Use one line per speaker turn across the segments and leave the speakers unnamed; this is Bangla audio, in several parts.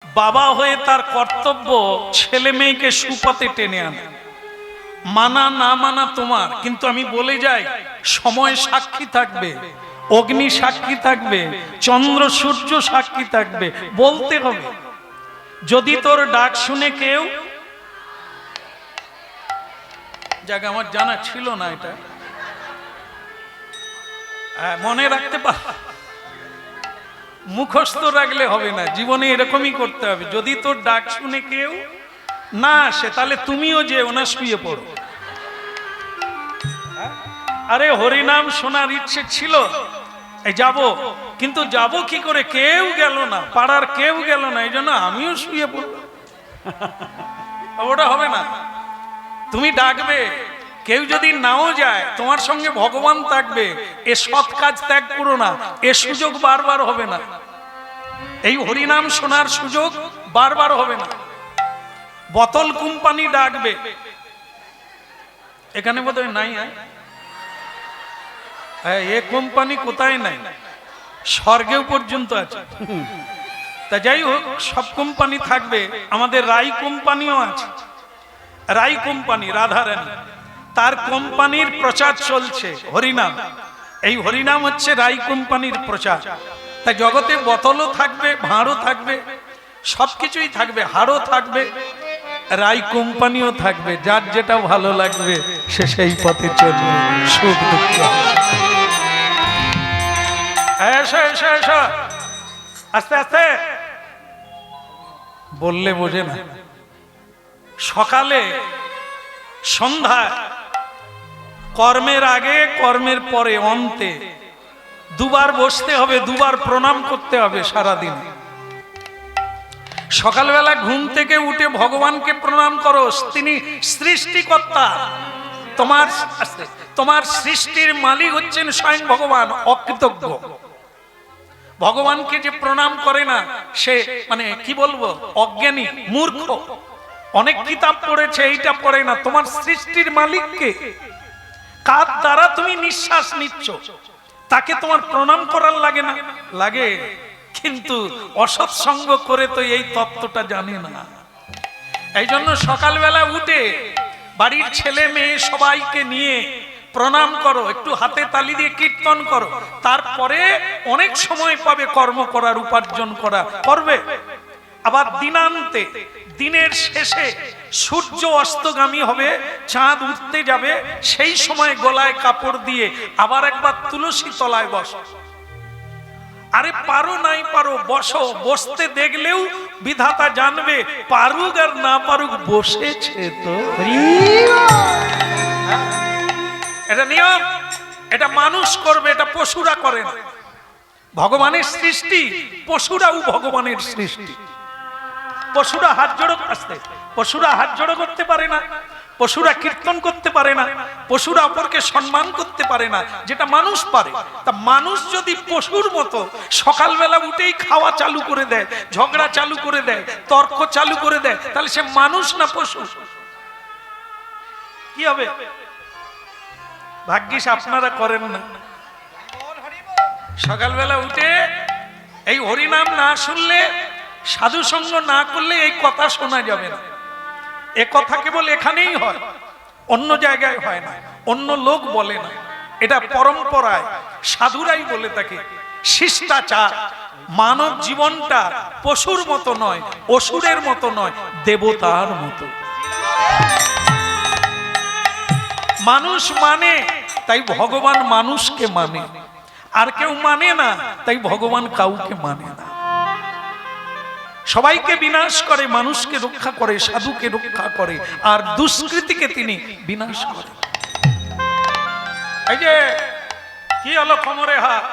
বাবা হয়ে তার কর্তব্য ছেলে মেয়েকে সুপথে টেনে আনা। মানা না মানা তোমার, কিন্তু আমি বলে যাই, সময় সাক্ষী থাকবে, অগ্নি সাক্ষী থাকবে, চন্দ্র সূর্য সাক্ষী থাকবে, বলতে হবে। যদি তোর ডাক শুনে কেউ, যাক আমার জানা ছিল না এটা, মনে রাখতে পার, মুখস্থ রাখলে হবে না, জীবনে এরকমই করতে হবে। যদি তোর ডাক শুনে কেউ না আসে, তাহলে তুমিও যে ওনা শুয়ে পড়ো। আরে হরিনাম শোনার ইচ্ছে ছিল, যাব, কিন্তু যাব কি করে, কেউ গেল না, পাড়ার কেউ গেল না, এই জন্য আমিও শুয়ে পড়ব। ওটা হবে না। তুমি ডাকবে, কেউ যদি নাও যায়, তোমার সঙ্গে ভগবান থাকবে। এ সৎ কাজ ত্যাগ করো না, এ সুযোগ বারবার হবে না। এই হরিনাম শোনার সুযোগ বারবার হবে না। বোতল কোম্পানি ডাকবে, এখানে বোধহয় নাই। এ কোম্পানি কোথায় নাই, স্বর্গেও পর্যন্ত আছে। তা যাই হোক, সব কোম্পানি থাকবে, আমাদের রাই কোম্পানিও আছে। রাই কোম্পানি, রাধারানী, তার কোম্পানির প্রচার চলছে হরিনাম। এই হরিনাম হচ্ছে রাই কোম্পানির প্রচার। তাই জগতে বোতলও থাকবে, ভাঁড়ও থাকবে, সবকিছুই থাকবে, হাড়ও থাকবে, রাই কোম্পানিও থাকবে। যার যেটা ভালো লাগবে সে সেই পথে চলবে। সুখ দুঃখ, এসো এসো এসো, আস্তে আস্তে, বললে বোঝে না। সকালে সন্ধ্যা, কর্মের আগে কর্মের পরে অন্তে দুবার বসতে হবে, দুবার প্রণাম করতে হবে সারাদিন। সকালবেলা ঘুম থেকে উঠে ভগবানকে প্রণাম করো, তিনি সৃষ্টিকর্তা। তোমার সৃষ্টির মালিক হচ্ছেন স্বয়ং ভগবান। অকৃতজ্ঞ ভগবানকে যে প্রণাম করে না, সে মানে কি বলবো, অজ্ঞানী, মূর্খ। অনেক কিতাব পড়েছে, এইটা পড়ে না। তোমার সৃষ্টির মালিককে, কার দ্বারা তুমি নিঃশ্বাস নিচ্ছ, তাকে তোমার প্রণাম করার লাগে না? লাগে, কিন্তু অসৎ সঙ্গ করে তো এই তত্ত্বটা জানে না। এই জন্য সকালবেলা উঠে বাড়ির ছেলে মেয়ে সবাইকে নিয়ে প্রণাম করো, একটু হাতে তালি দিয়ে কীর্তন করো, তারপরে অনেক সময় পাবে কর্ম করার, উপার্জন করা করবে। আবার দিনান্তে, দিনের শেষে সূর্য অস্তগামী হবে, চাঁদ উঠতে যাবে, সেই সময় গলায় কাপড় দিয়ে আবার একবার তুলসী তলায় বসো। আরে পারো নাই পারো, বসো। বসতে দেখলেও বিধাতা জানবে, পারুক আর না পারুক বসেছে তো। এটা নিয়ম, এটা মানুষ করবে, এটা পশুরা করে না। ভগবানের সৃষ্টি, পশুরাও ভগবানের সৃষ্টি। পশুরা হাত জোড়ো আসতে, পশুরা হাত জোড়ো করতে পারে না, পশুরা কীর্তন করতে পারে না, পশুরা অপরকে সম্মান করতে পারে না, যেটা মানুষ পারে। তা মানুষ যদি পশুর মতো সকালবেলা উঠেই খাওয়া চালু করে দেয়, ঝগড়া চালু করে দেয়, তর্ক চালু করে দেয়, তাহলে সে মানুষ না পশু? কি হবে? ভাগ্যিস আপনারা করেন না। সকালবেলা উঠে এই হরিনাম না শুনলে, সাধু সঙ্গ না করলে এই কথা শোনা যাবে না। এ কথা কেবল এখানেই হয়, অন্য জায়গায় হয় না, অন্য লোক বলে না। এটা পরম্পরায় সাধুরাই বলে থাকে। শিষ্টাচার, মানব জীবনটা পশুর মতো নয়, অসুরের মতো নয়, দেবতার মতো। মানুষ মানে, তাই ভগবান মানুষকে মানে। আর কেউ মানে না, তাই ভগবান কাউকে মানে না। সবাইকে বিনাশ করে, মানুষকে রক্ষা করে, সাধুকে রক্ষা করে, আর দুষ্কৃতিকে তিনি বিনাশ করে। এই যে কি হলো কোমরে হাত,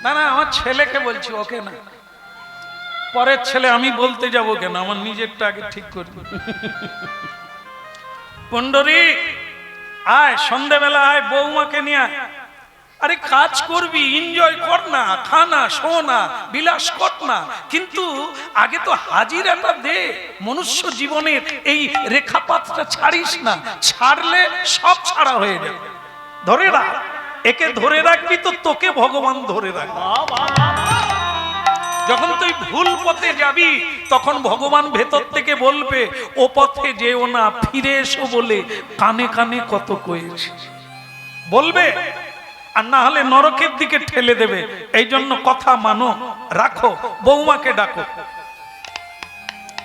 না না, আমার ছেলেকে বলছি, ওকে না। পরের ছেলে আমি বলতে যাব কেন, আমার নিজেরটা আগে ঠিক করি। পন্ডরী আয়, সন্ধ্যেবেলা আয়, বৌমাকে নিয়ে আয়। আরে কাজ করবি, এনজয় কর না, খানা শোনা, বিলাস কর না, কিন্তু আগে তো হাজিরাটা দে। মনুষ্য জীবনের এই রেখাপাতটা ছাড়িস না, ছাড়লে সব ছাড়া হয়ে যাবে। ধরে রাখ, একে ধরে রাখবি তো তোকে ভগবান ধরে রাখবে। যখন তুই ভুল পথে যাবি তখন ভগবান ভেতর থেকে বলবে ও পথে যেও না, ফিরে এসো বলে কানে কানে কত কয়েছি, বলবে। আর না হলে নরকের দিকে ঠেলে দেবে। এই জন্য কথা মানো, রাখো। বৌমাকে ডাকো,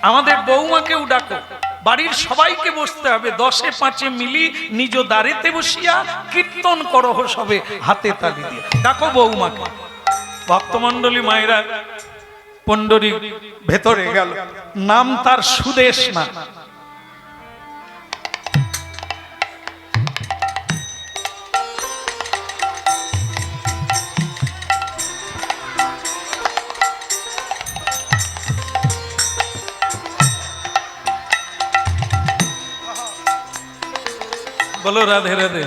আমাদের বৌমাকেও ডাকো, বাড়ির সবাইকে বসতে হবে। 10-এ 5-এ মিলি নিজ দাঁড়িতে বসিয়া কীর্তন করহ সবে হাতে তালি দিয়ে। ডাকো বৌমাকে। ভক্তমণ্ডলী মায়েরা, পণ্ডরী ভেতরে গেল। নাম তার সুদেশ না। বলো রাধে রাধে।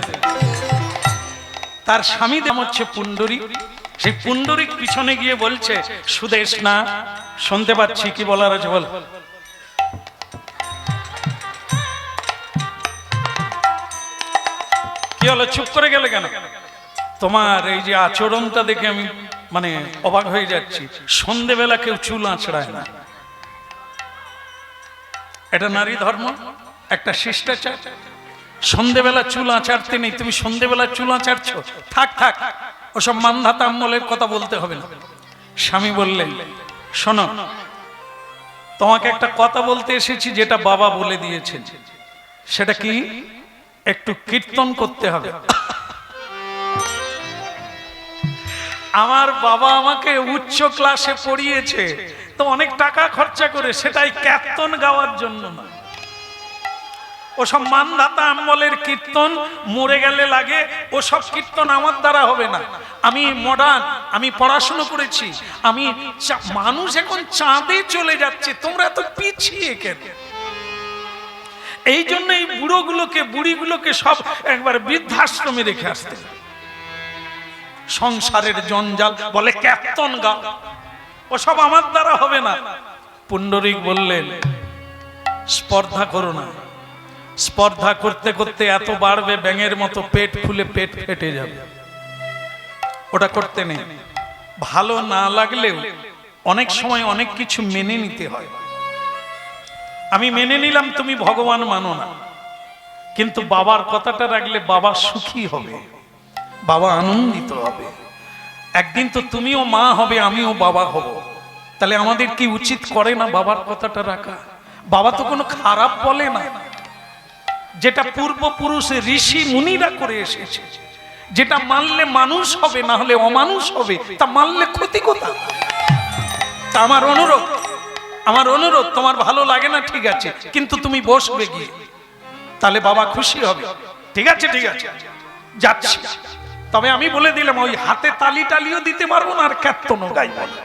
তার স্বামী নাম হচ্ছে পুণ্ডরী। সেই পুণ্ডরীক পিছনে গিয়ে বলছে সুদেশ না, শুনতে পাচ্ছি, কি বলার আছে বল। কি হলো, চুপ করে গেলে কেন? তোমার এই যে আচরণটা দেখে আমি মানে অবাক হয়ে যাচ্ছি। সন্ধেবেলা কেউ চুল আঁচড়ায় না, এটা নারী ধর্ম, একটা শিষ্টাচার। সন্ধেবেলা চুল আঁচাড়তে নেই, তুমি সন্ধেবেলা চুল আঁচাড়ছো, থাক থাক, ওসব মানধাতা আমলের কথা বলতে হবে না। স্বামী বললেন শোনো, তোমাকে একটা কথা বলতে এসেছি যেটা বাবা বলে দিয়েছেন। সেটা কি? একটু কীর্তন করতে হবে। আমার বাবা আমাকে উচ্চ ক্লাসে পড়িয়েছে, তো অনেক টাকা খরচা করে, সেটাই কীর্তন গাওয়ার জন্য না। ওসব মানধাতা আমলের কীর্তন মরে গেলে লাগে, ওসব কীর্তন আমার দ্বারা হবে না। আমি মডার্ন, আমি পড়াশুনো করেছি, আমি মানুষ এখন চাঁদে চলে যাচ্ছে, তোমরা এত পিছিয়ে কেন? এই জন্য এই বুড়োগুলোকে বুড়িগুলোকে সব একবার বৃদ্ধাশ্রমে রেখে আসতে। সংসারের জঞ্জাল বলে কীর্তন গাও, ওসব আমার দ্বারা হবে না। পুণ্ডরীক বললেন স্পর্ধা করো না, স্পর্ধা করতে করতে এত বাড়বে ব্যাঙের মতো পেট ফুলে পেট ফেটে যাবে, ওটা করতে নেই। ভালো না লাগলেও অনেক সময় অনেক কিছু মেনে নিতে হয়। আমি মেনে নিলাম তুমি ভগবান মানো না, কিন্তু বাবার কথাটা রাখলে বাবা সুখী হবে, বাবা আনন্দিত হবে। একদিন তো তুমিও মা হবে, আমিও বাবা হব, তাহলে আমাদের কি উচিত করে না বাবার কথাটা রাখা? বাবা তো কোনো খারাপ বলে না, যেটা পূর্বপুরুষে ঋষি মুনিরা করে এসেছে, যেটা মানলে মানুষ হবে, না হলে অমানুষ হবে, তা মানলে ক্ষতি কোথায়? তা আমার অনুরোধ, তোমার ভালো লাগে না ঠিক আছে, কিন্তু তুমি বসবে গিয়ে, তাহলে বাবা খুশি হবে। ঠিক আছে ঠিক আছে, যাচ্ছি। তবে আমি বলে দিলাম ওই হাতে তালি টালিও দিতে পারবো না, আর কীর্তনও গাইব না।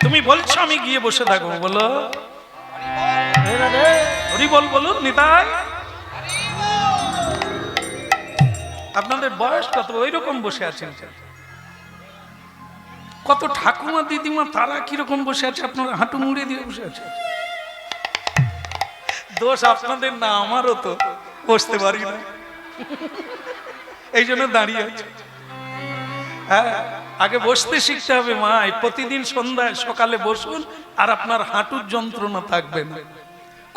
তুমি বলছো আমি গিয়ে বসে থাকবো, বলো হরি বল, বলুন নিতাই। আপনাদের বয়স কত? ওই রকম বসে আছেন। কত ঠাকুমা দিদিমা তারা কিরকম বসে আছে, আপনারা হাঁটু মুড়ে দিয়ে বসে আছে। দোষ আপনাদের না, আমারও তো বসতে পারি না, এই জন্য দাঁড়িয়ে আছে। হ্যাঁ, আগে বসতে শিখতে হবে মা। প্রতিদিন সন্ধ্যায় সকালে বসুন, আর আপনার হাঁটুর যন্ত্রণা থাকবে না,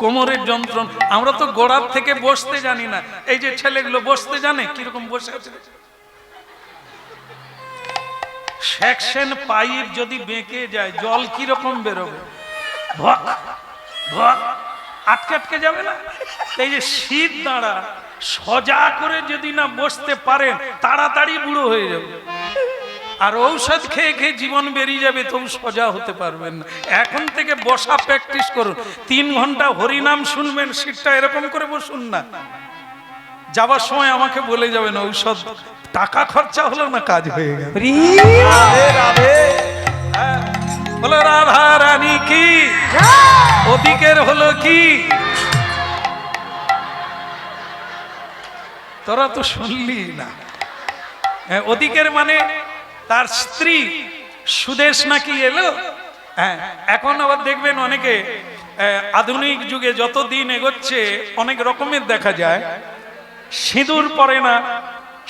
কোমরের যন্ত্রণা। আমরা তো গোড়ার থেকে বসতে জানি না। এই যে ছেলেগুলো বসতে জানে, কিরকম বসে আছে। সেকশন পাইপ যদি বেঁকে যায়, জল কিরকম বেরোবে, ভক ভক, আটকে আটকে যাবে না? এই যে শীত দাঁড়া, সোজা করে যদি না বসতে পারেন, তাড়াতাড়ি বুড়ো হয়ে যাবে। আর ঔষধ খেয়ে খেয়ে জীবন বেরিয়ে যাবে, তবু সোজা হতে পারবেন না। এখন থেকে বসা প্র্যাকটিস করুন। 3 ঘন্টা হরিনাম শুনবেন, শীতটা এরকম করে বসুন না। যাবার সময় আমাকে বলে যাবেন ঔষধ টাকা খরচা হলো না, কাজ হয়ে গেল। বলো রাধা রানী কি, ওদিকের হলো কি? তোরা তো শুনলি না। ওদিকের মানে তার স্ত্রী সুদেশ নাকি এলো। হ্যাঁ, এখন আবার দেখবেন অনেকে আধুনিক যুগে যত দিন এগোচ্ছে অনেক রকমের দেখা যায়। সিঁদুর পরে না,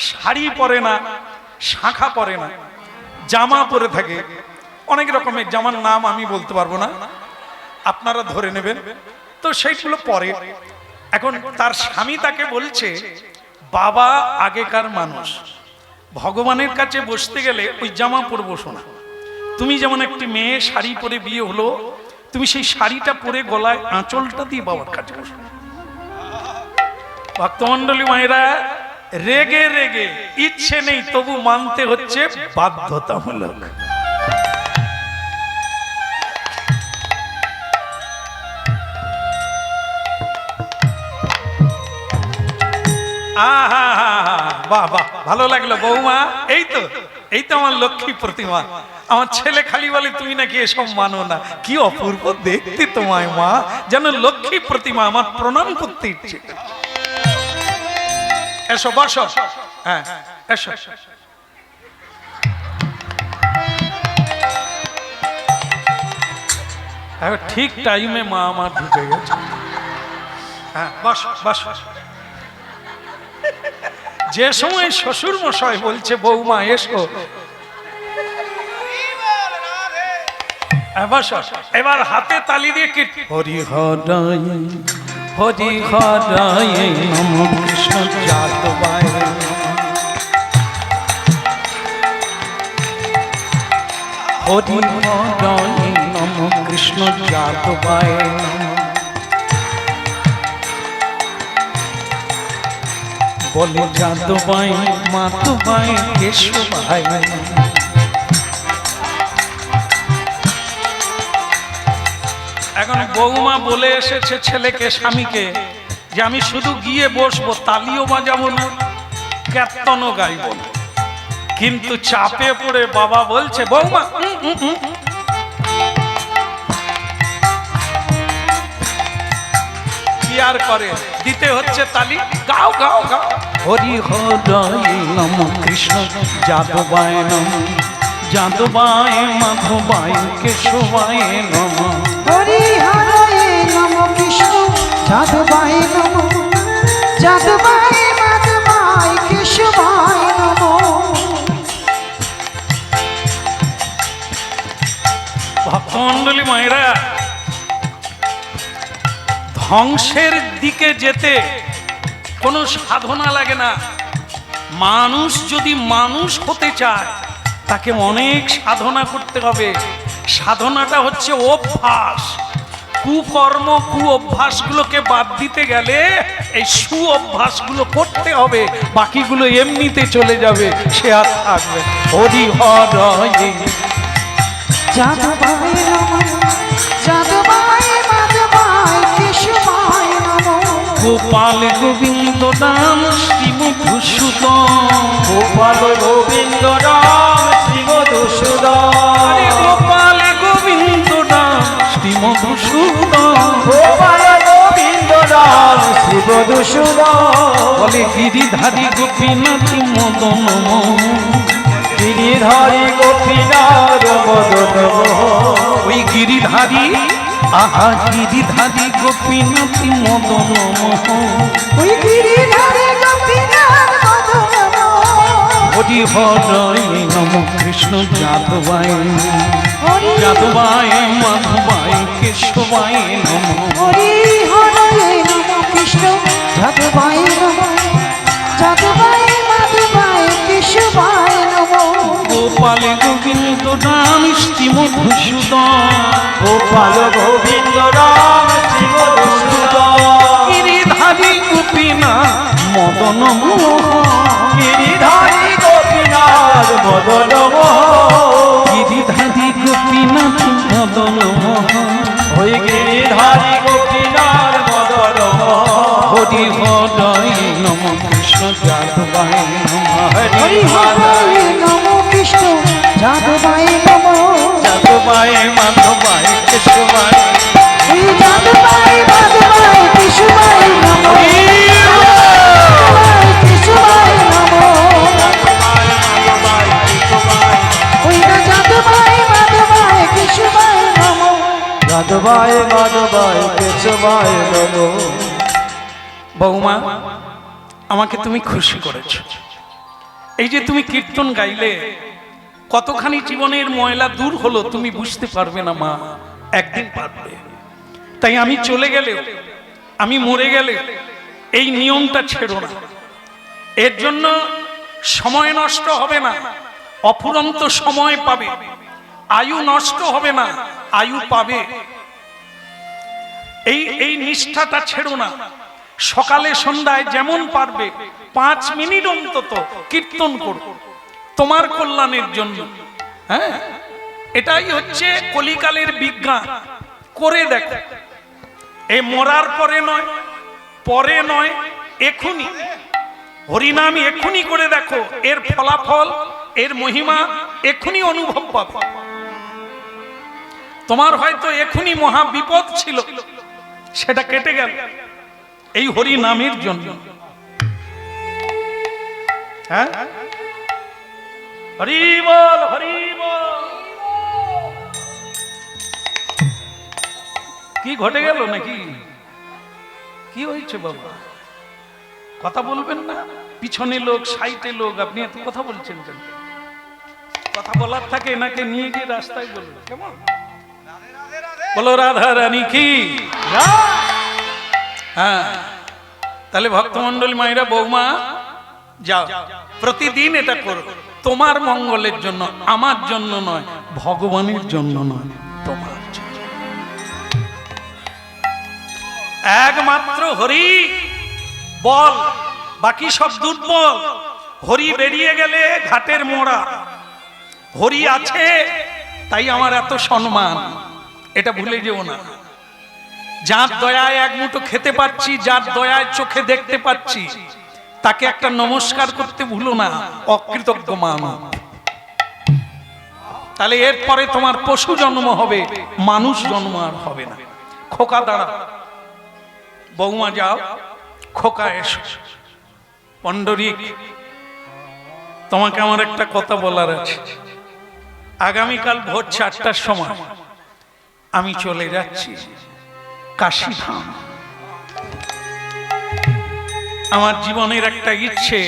শাড়ি পরে না, শাঁখা পরে না, জামা পরে থাকে। অনেক রকমের, যেমন নাম আমি বলতে পারবো না, আপনারা ধরে নেবেন। তো সেইগুলো পরে। এখন তার স্বামী তাকে বলছে, বাবা আগেকার মানুষ, ভগবানের কাছে বসতে গেলে ওই জামা পরে বসো না। তুমি যেমন একটি মেয়ে শাড়ি পরে বিয়ে হলো, তুমি সেই শাড়িটা পরে গলায় আঁচলটা দিয়ে বাবার কাছে বসো। ভক্তমন্ডলী মায়েরা, রেগে রেগে ইচ্ছে নেই, তবু মানতে হচ্ছে বাধ্যতামূলক। বাহ বাহ, ভালো লাগলো বৌমা। এই তো আমার লক্ষ্মী প্রতিমা। আমার ছেলে খালি বলে তুমি নাকি এসব মানো না। কি অপূর্ব দেখতে তোমায় মা, যেন লক্ষ্মী প্রতিমা। আমার প্রণাম করতে ইচ্ছে। এসো বসো। হ্যাঁ এসো। ঠিক টাইমে মা আমার ঢুকে গেছে। হ্যাঁ বস বস। যে সময় শ্বশুর মশাই বলছে বৌমা এসো, এবার হাতে তালি দিয়ে কি হরি হরায় হরি হরায় নম কৃষ্ণ যাদবায়, হরি হরায় নম কৃষ্ণ যাদবায়, বলে যাদবাই মাতুবাই কেশবাই। এখন বৌমা বলে এসেছে ছেলেকে, স্বামীকে, যে আমি শুধু গিয়ে বসবো, তালিও বাজাবো না, কীর্তনও গাইব না। কিন্তু চাপে পড়ে বাবা বলছে বৌমা কি আর করে, দিতে হচ্ছে তালি। গাও গাও গাও। হরি হরায় নম কৃষ্ণ যাদবায় নম, যাদবায় মাধবায় কেশবায় নম,
হরি হরায় নম কৃষ্ণ যাদবায় নম, যাদবায় মাধবায় কেশবায় নম।
ভক্তমণ্ডলী মায়েরা, ধ্বংসের দিকে যেতে কোনো সাধনা লাগে না। মানুষ যদি মানুষ হতে চায়, তাকে অনেক সাধনা করতে হবে। সাধনাটা হচ্ছে অভ্যাস। কুকর্ম কু অভ্যাসগুলোকে বাদ দিতে গেলে এই সু অভ্যাসগুলো করতে হবে, বাকিগুলো এমনিতে চলে যাবে, সে আর থাকবে। হরি হরায়
যাদবায় নম, যাদবায় মাধবায় কেশবায় নম,
গোপাল গোবিন্দ নাম শ্রী মধুসূদন,
গোপাল গোবিন্দ রাম শ্রী মধুসূদন,
গোপাল গোবিন্দ নাম শ্রী মধুসূদন,
গোপাল গোবিন্দ রাম শ্রী মধুসূদন,
বলে গিরিধারী গোপীনাথ মদন মোহন,
গিরিধারী গোপীনাথ মদন মোহন,
ওই গিরিধারী, আহা গিরিধারী গোপীনাথ মদন মোহন,
ওই গিরিধারী গোপীনাথ মদন মোহন।
হরি হরায় নম কৃষ্ণ যাদবায়,
হরি
যাদবায় মাধবায় কেশবায় নম,
হরি হরায় নম কৃষ্ণ যাদবায় নম, যাদবায় মাধবায় কেশবায় নম,
গোপাল গোবিন্দ রাম শ্রী মধুসূদন,
গোপাল গোবিন্দ রাম শ্রী মধুসূদন,
গিরিধারী গোপীনাথ মদন মোহন,
গিরিধারী গোপীনাথ মদন মোহন,
গিরিধারী গোপীনাথ মদন মোহন,
ওই গিরিধারী গোপীনাথ মদন মোহন,
হরি হরায় নম কৃষ্ণ যাদবায় নম,
হরি হরায় নম কৃষ্ণ যাদবায় নম,
যাদবায় মাধবায় কেশবায়,
এই যাদবায় মাধবায় কেশবায় নম, কেশবায় নম, ওই না যাদবায় মাধবায় কেশবায় নম,
যাদবায় মাধবায় কেশবায় নমঃ।
বৌমা আমাকে তুমি খুশি করেছো। এই যে তুমি কীর্তন গাইলে, কতখানি জীবনের ময়লা দূর হলো তুমি বুঝতে পারবে না মা, একদিন পারবে। তাই আমি চলে গেলে, আমি মরে গেলে এই নিয়মটা ছেড়ো না। এর জন্য সময় নষ্ট হবে না, অফুরন্ত সময় পাবে। আয়ু নষ্ট হবে না, আয়ু পাবে। এই নিষ্ঠাটা ছেড়ো না। সকালে সন্ধ্যায় যেমন পারবে 5 মিনিট অন্তত কীর্তন করো তোমার কল্যাণের জন্য। হ্যাঁ, এটাই হচ্ছে কলিকালের বিজ্ঞান। করে দেখো, এই মরার পরে নয়, পরে নয়, এখুনি হরিনাম এখুনি করে দেখো, এর ফলাফল, এর মহিমা এখুনি অনুভব পাবে। তোমার হয়তো এখুনি মহা বিপদ ছিল, সেটা কেটে গেল এই হরি নামের জন্য। হ্যাঁ, হরি বল, হরি বল। কি ঘটে গেল নাকি? কি হয়েছে বাবা? কথা বলবেন না? পিছনে লোক, সাইটে লোক, আপনি এত কথা বলছেন কেন? কথা বলার থাকে, এনাকে নিয়ে গিয়ে রাস্তায় বলবেন, কেমন? বলো রাধা রানী কি। হ্যাঁ, তাহলে ভক্তমন্ডলী মায়েরা, বৌমা যাও, প্রতিদিন এটা করো তোমার মঙ্গলের জন্য, আমার জন্য নয়, ভগবানের জন্য নয়, তোমার জন্য। একমাত্র হরি বল, বাকি সব দুর্বল। হরি বেরিয়ে গেলে ঘাটের মোড়া। হরি আছে তাই আমার এত সম্মান, এটা ভুলে যেও না। যার দয়ায় এক মুঠো খেতে পাচ্ছি, যার দয়ায় চোখে দেখতে পাচ্ছি, তাকে একটা নমস্কার করতে ভুলো না, অকৃতজ্ঞ মানব। তাহলে এরপরে তোমার পশু জন্ম হবে, মানুষ জন্ম আর হবে না। খোকা দাঁড়া, বৌমা যাও, খোকা এসো। পণ্ডরিক, তোমাকে আমার একটা কথা বলার আছে। আগামীকাল ভোর 4টার সময় আমি চলে যাচ্ছি কাশীধাম। আমার জীবনের একটা ইচ্ছে,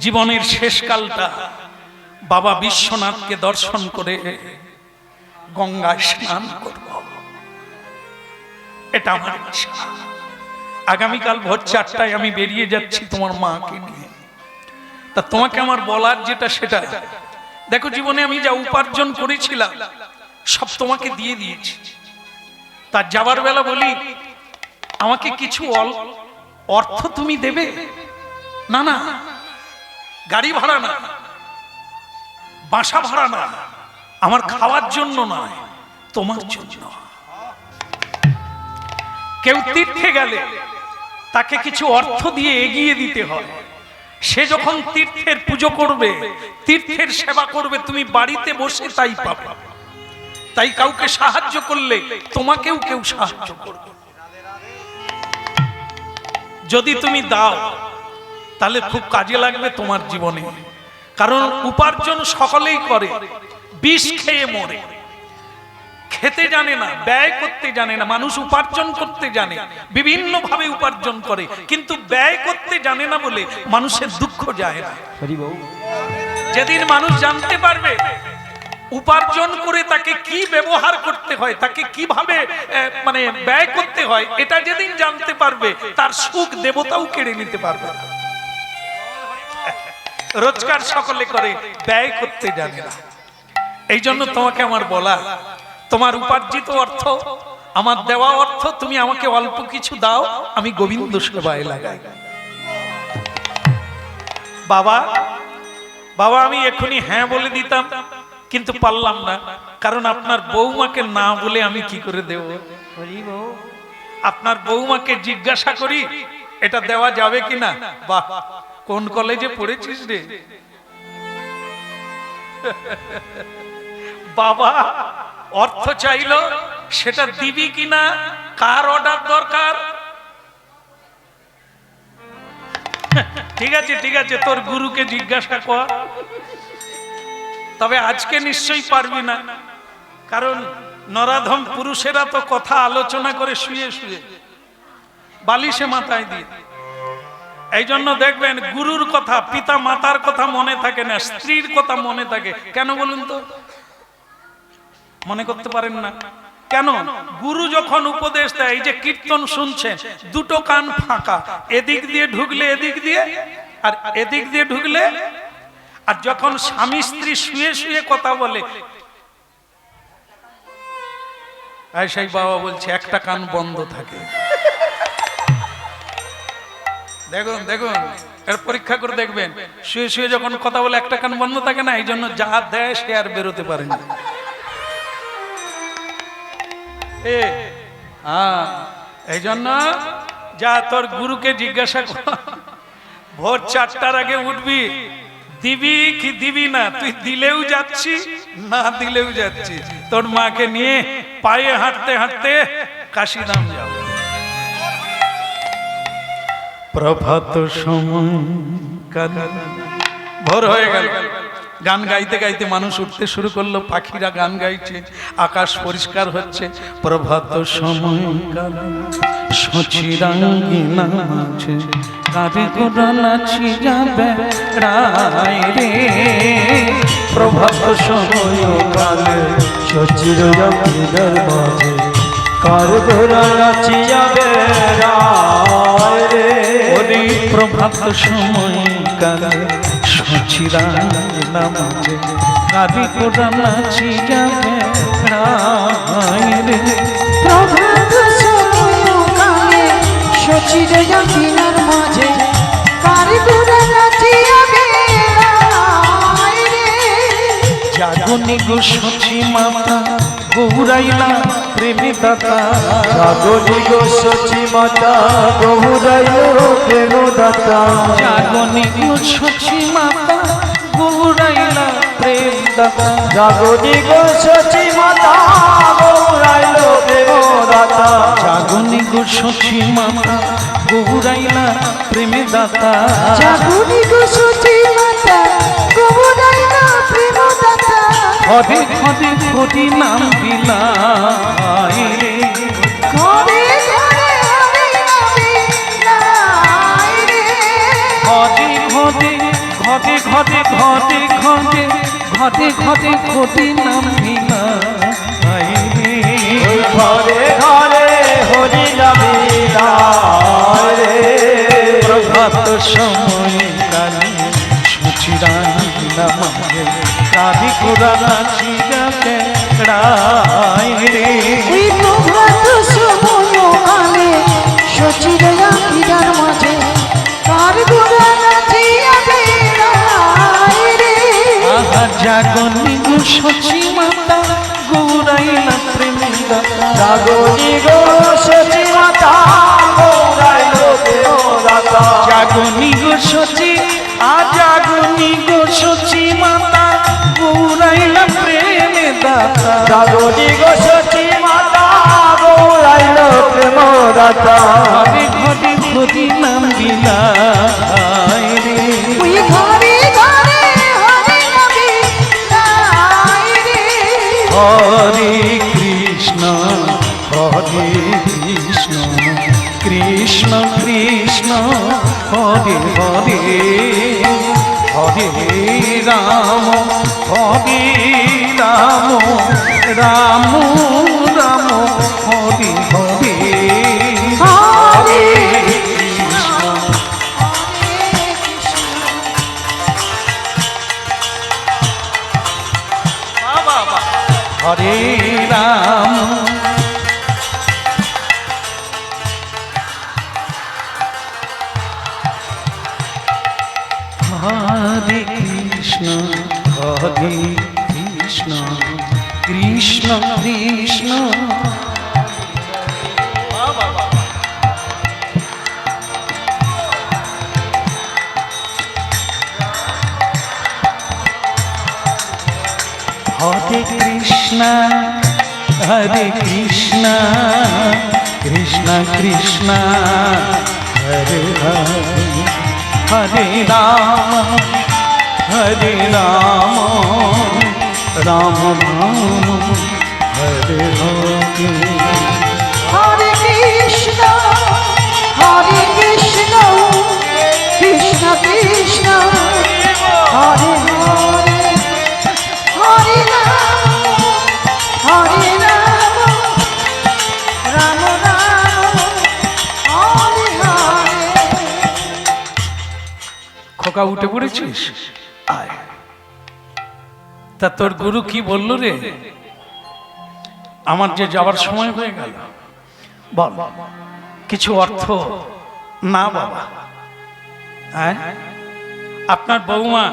জীবনের শেষকালটা বাবা বিশ্বনাথকে দর্শন করে গঙ্গায় স্নান করব, এটা আমার ইচ্ছা। আগামীকাল ভোর 4টায় আমি বেরিয়ে যাচ্ছি তোমার মাকে নিয়ে। তা তোমাকে আমার বলার যেটা, সেটা দেখো, জীবনে আমি যা উপার্জন করেছিলাম সব তোমাকে দিয়ে দিয়েছি। তার যাবার বেলা বলি, আমাকে কিছু অর্থ তুমি দেবে? না না, গাড়ি ভাড়া না, বাসা ভাড়া না, আমার খাওয়ার জন্য নয়, তোমার জন্য। কেউ তীর্থে গেলে তাকে কিছু অর্থ দিয়ে এগিয়ে দিতে হয়। সে যখন তীর্থের পুজো করবে, তীর্থের সেবা করবে, তুমি বাড়িতে বসে তাই পাবে। তাই কাউকে সাহায্য করলে তোমাকেও কেউ সাহায্য করবে। যদি তুমি দাও তাহলে খুব কাজে লাগবে তোমার জীবনে। কারণ উপার্জন সকলেই করে, বিষ খেয়ে মরে। খেতে জানে না, ব্যয় করতে জানে না। মানুষ উপার্জন করতে জানে, বিভিন্ন ভাবে উপার্জন করে, কিন্তু ব্যয় করতে জানে না বলে মানুষের দুঃখ যায় না। যেদিন মানুষ জানতে পারবে উপার্জন করে তাকে কি ব্যবহার করতে হয়, তাকে কিভাবে মানে ব্যয় করতে হয়, এটা যেদিন জানতে পারবে, তার সুখ দেবতাও কেড়ে নিতে পারবে না। রোজগার সকলে করে, ব্যয় করতে জানে না। এই জন্য তোমাকে আমার বলা, তোমার উপার্জিত অর্থ, আমার দেওয়া অর্থ, তুমি আমাকে অল্প কিছু দাও, আমি গোবিন্দ সেবায় লাগাই। বাবা, বাবা, আমি এখনই হ্যাঁ বলে দিতাম, কিন্তু পারলাম না। কারণ আপনার বৌমাকে না বলে আমি কি করে দেব? আপনার বৌমাকে জিজ্ঞাসা করি এটা দেওয়া যাবে কিনা। বাহ, কোন কলেজে পড়েছিস রে বাবা? অর্থ চাইলো, সেটা দিবি কিনা, কার অর্ডার দরকার? ঠিক আছে, ঠিক আছে, তোর গুরুকে জিজ্ঞাসা কর। তবে আজকে নিশ্চয়ই পারবি না, কারণ নরাধম পুরুষেরা তো কথা আলোচনা করে শুয়ে শুয়ে, বালিশে মাথায় দিয়ে। এই জন্য দেখবেন গুরুর কথা, পিতা মাতার কথা মনে থাকে না, স্ত্রীর কথা মনে থাকে। কেন বলুন তো? মনে করতে পারেন না কেন? গুরু যখন উপদেশ দেয়, এই যে কীর্তন শুনছেন, দুটো কান ফাঁকা, এদিক দিয়ে ঢুকলে এদিক দিয়ে, আর এদিক দিয়ে ঢুকলে। আর যখন স্বামী স্ত্রী শুয়ে শুয়ে কথা বলে, সেই বাবা বলছে একটা কান বন্ধ থাকে। দেখুন দেখুন, এর পরীক্ষা করে দেখবেন, শুয়ে শুয়ে যখন কথা বলে একটা কান বন্ধ থাকে না। এই জন্য যা দেয় সে আর বেরোতে পারে না। এই জন্য যা তোর গুরুকে জিজ্ঞাসা কর, ভোর 4টার আগে উঠবি, দিবি কি দিবি না, তুই দিলেও যাচ্ছি না দিলেও যাচ্ছি। তোর মাকে নিয়ে পায়ে হাঁটতে হাঁটতে কাশিধাম যাও। প্রভাত সময় ভোর হয়ে গেল, গান গাইতে গাইতে মানুষ উঠতে শুরু করলো, পাখিরা গান গাইছে, আকাশ পরিষ্কার হচ্ছে। প্রভাত সময় সচিরাঙ্গিনা আছে, কারে গোরা নাচি যাবে রায় রে। প্রভাত সময়
কালে সচির রঙিনার মাঝে কার ঘোড়া নাচিয়া বেড়ায় রে।
ওরে প্রভাত সময় কালে সচিরাঙ্গিনা মাঝে, কারে গোরা নাচি যাবে রায় রে।
প্রভাত সময় কালে সচির জাতিনার মাঝে কারে গোরা নাচিয়া বেড়ায় রে।
জাগনি গো সচি মাতা গৌরাইলা প্রেমী দাতা।
জাগনি গো সচি মাতা গৌরাইল প্রেম দাতা।
জাগনি গো সচি মাতা গৌরাইলা প্রেম দাতা।
জাগনি গো সচি মাতা গৌরাইল প্রেম দাতা।
জাগনি গো সচি মাতা গৌরাইলা প্রেম দাতা।
জাগুনি গো সচি মাতা গৌরাইলা প্রেম দাতা।
ঘরে ঘরে ঘটি নাম বিলাই রে।
ঘরে ঘরে হরি নামে লাই রে।
ঘরে ঘরে ঘরে ঘরে ঘরে ঘরে ঘরে ঘরে ঘটি নাম বিলাই রে।
ঘরে ঘরে হরি নামে রে।
প্রভাত সময় কালে সচিরাঙ্গিনা মাঝে, কারি গোরা নাচি যাবে রায় রে।
এই প্রভাত সময় কালে সচির জাতিনার মাঝে কার গোরা নাচিয়া বেড়ায় রে।
আহা জাগনি গো সচি মাতা গৌরাইলা প্রেমী দাতা।
জাগনি গো সচি মাতা গৌরাইল প্রেম দাতা।
জাগনি গো সচি, জাগনি গো সচি মাতা গৌরাইলা প্রেমী দাতা।
জাগনি গো সচি মাতা গৌরাইল প্রেম দাতা।
ঘরে ঘরে ঘটি নাম বিলাই রে।
ওই ঘরে ঘরে হরি নামে লাই রে।
হরে কৃষ্ণ হরে কৃষ্ণ কৃষ্ণ কৃষ্ণ হরে হরে। হরে রাম হরে রাম রাম রাম হরে হরে।
হরে
কৃষ্ণ হরে রাম হরে কৃষ্ণ হরে কৃষ্ণ কৃষ্ণ কৃষ্ণ। হরে কৃষ্ণ হরে কৃষ্ণ কৃষ্ণ কৃষ্ণ হরে হরে। হরে রাম রাম রাম হরে হরে।
হরে কৃষ্ণ
খোকা উঠে পড়েছিস? আয়। তা তোর গুরু কি বলল রে? আমার যে যাওয়ার সময় হয়ে গেল, বল কিছু অর্থ। না বাবা, হ্যাঁ আপনার বৌমা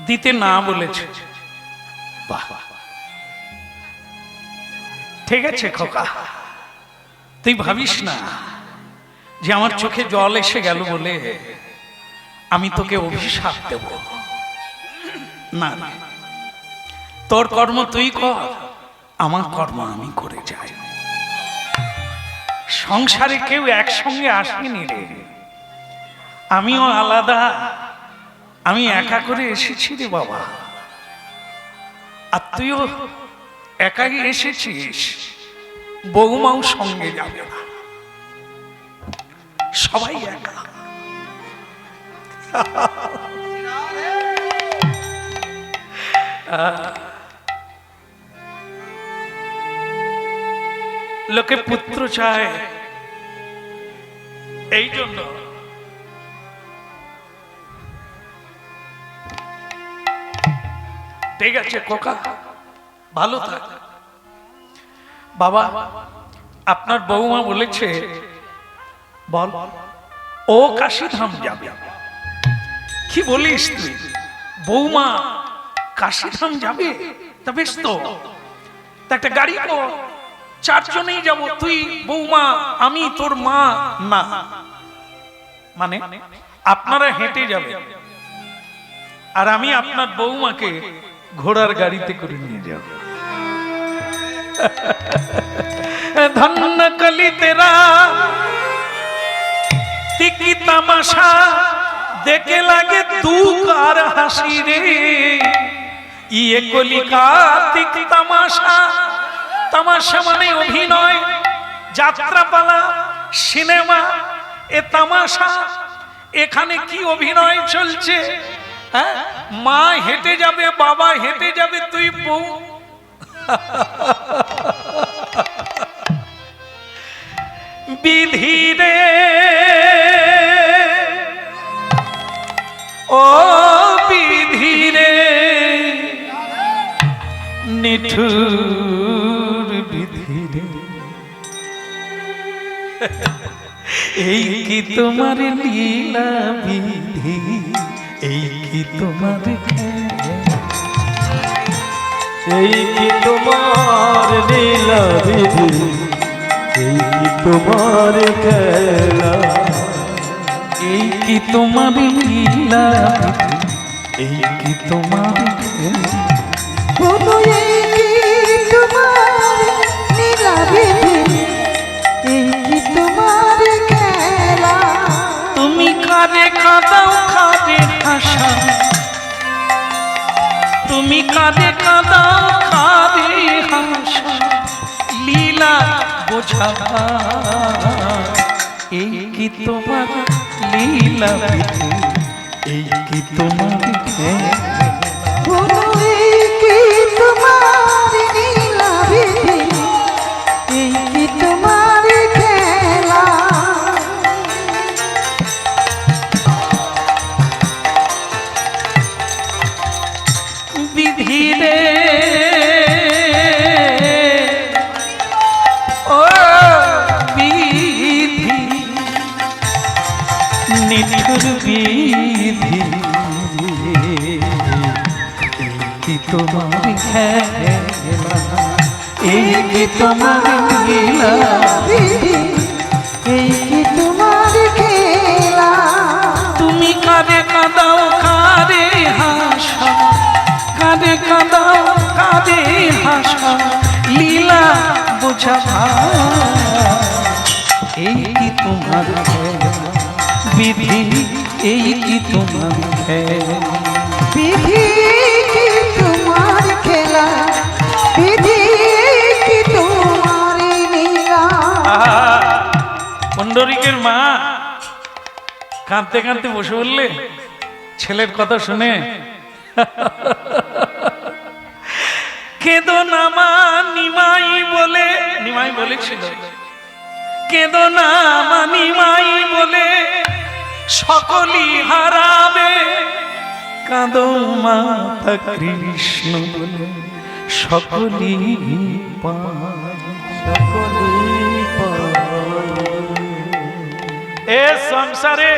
দিতে না বলেছে। বাহ, ঠিক আছে খোকা, তুই ভাবিস না যে আমার চোখে জল এসে গেল বলে আমি তোকে অভিশাপ দেব। না না, তোর কর্ম তুই কর, আমার কর্ম আমি করে যাই। সংসারে কেউ একসঙ্গে আসেনি রে, আমিও আলাদা, আমি একা করে এসেছি রে বাবা। আর তুইও একাই এসেছিস, বৌমাও সঙ্গে যাবে না, সবাই একা। লোকে পুত্র চায়, এই জন্য ঠিক আছে খোকা, ভালো থাক। বাবা আপনার বৌমা বলেছে, বল ও কাশীধাম যাবে। কি বলিস তুই? বৌমা কাশীধাম যাবে? তা বেশ তো, তা একটা গাড়ি কর, চারজনেই যাব, তুই, বৌমা, আমি, তোর মা। না মানে আপনারা হেঁটে যাবে আর আমি আপনার বৌমাকে ঘোড়ার গাড়িতে করে নিয়ে যাব। ধন্য কলি তেরা তিকি তামাশা দেখে লাগে তু কার হাসি রে, ইয়ে কলি কা তিক তামাশা। তামাশা মানে অভিনয়, যাত্রাপালা, সিনেমা, এ তামাশা। এখানে কি অভিনয় চলছে? হ্যাঁ, মা হেঁটে যাবে, বাবা হেঁটে যাবে, তুই বউ। বিধি রে ও বিধি রে, নিঠুর বিধি রে, এই কি তোমার লীলা বিধি, এই কি তোমার
এই কি তোমার লীলা বিধি, এই কি তোমার খেলা,
এই কি তোমার লীলা বিধি, এই কি তোমার খেলা।
বলো এই কি তোমার লীলা বিধি, এই কি তোমার খেলা।
তুমি কাঁদে কাঁদাও কাঁদে হাসা, তুমি কাঁদে কাঁদাও কাঁদে হাসা, লীলা বোঝা। এই কি তোমার লীলা বিধি, এই কি তোমার খেলা।
বলো এই কি তোমার লীলা বিধি, এই কি তোমার খেলা।
বিধি রে ও বিধি, নিঠুর বিধি, এই কি তোমার খেলা, এই কি তোমার লীলা।
বিধি, এই কি তোমার খেলা।
তুমি কাঁদে কাঁদাও কাঁদে হাসা, কাঁদে কাঁদাও কাঁদে হাসা, লীলা বোঝা। এই কি তোমার খেলা বিধি, এই কি তোমার খেলা।
বিধি কি তোমার খেলা, বিধি কি তোমার লীলা।
পণ্ডরিকের মা কাঁদতে কাঁদতে বসে বললে ছেলের কথা শুনে, কেঁদো না মা নিমাই বলে, নিমাই বলেছিল কেঁদো না মা নিমাই বলে, সকলই হারাবে, কাঁদো মাতা কৃষ্ণ বলে সকলই পায়। এ সংসারে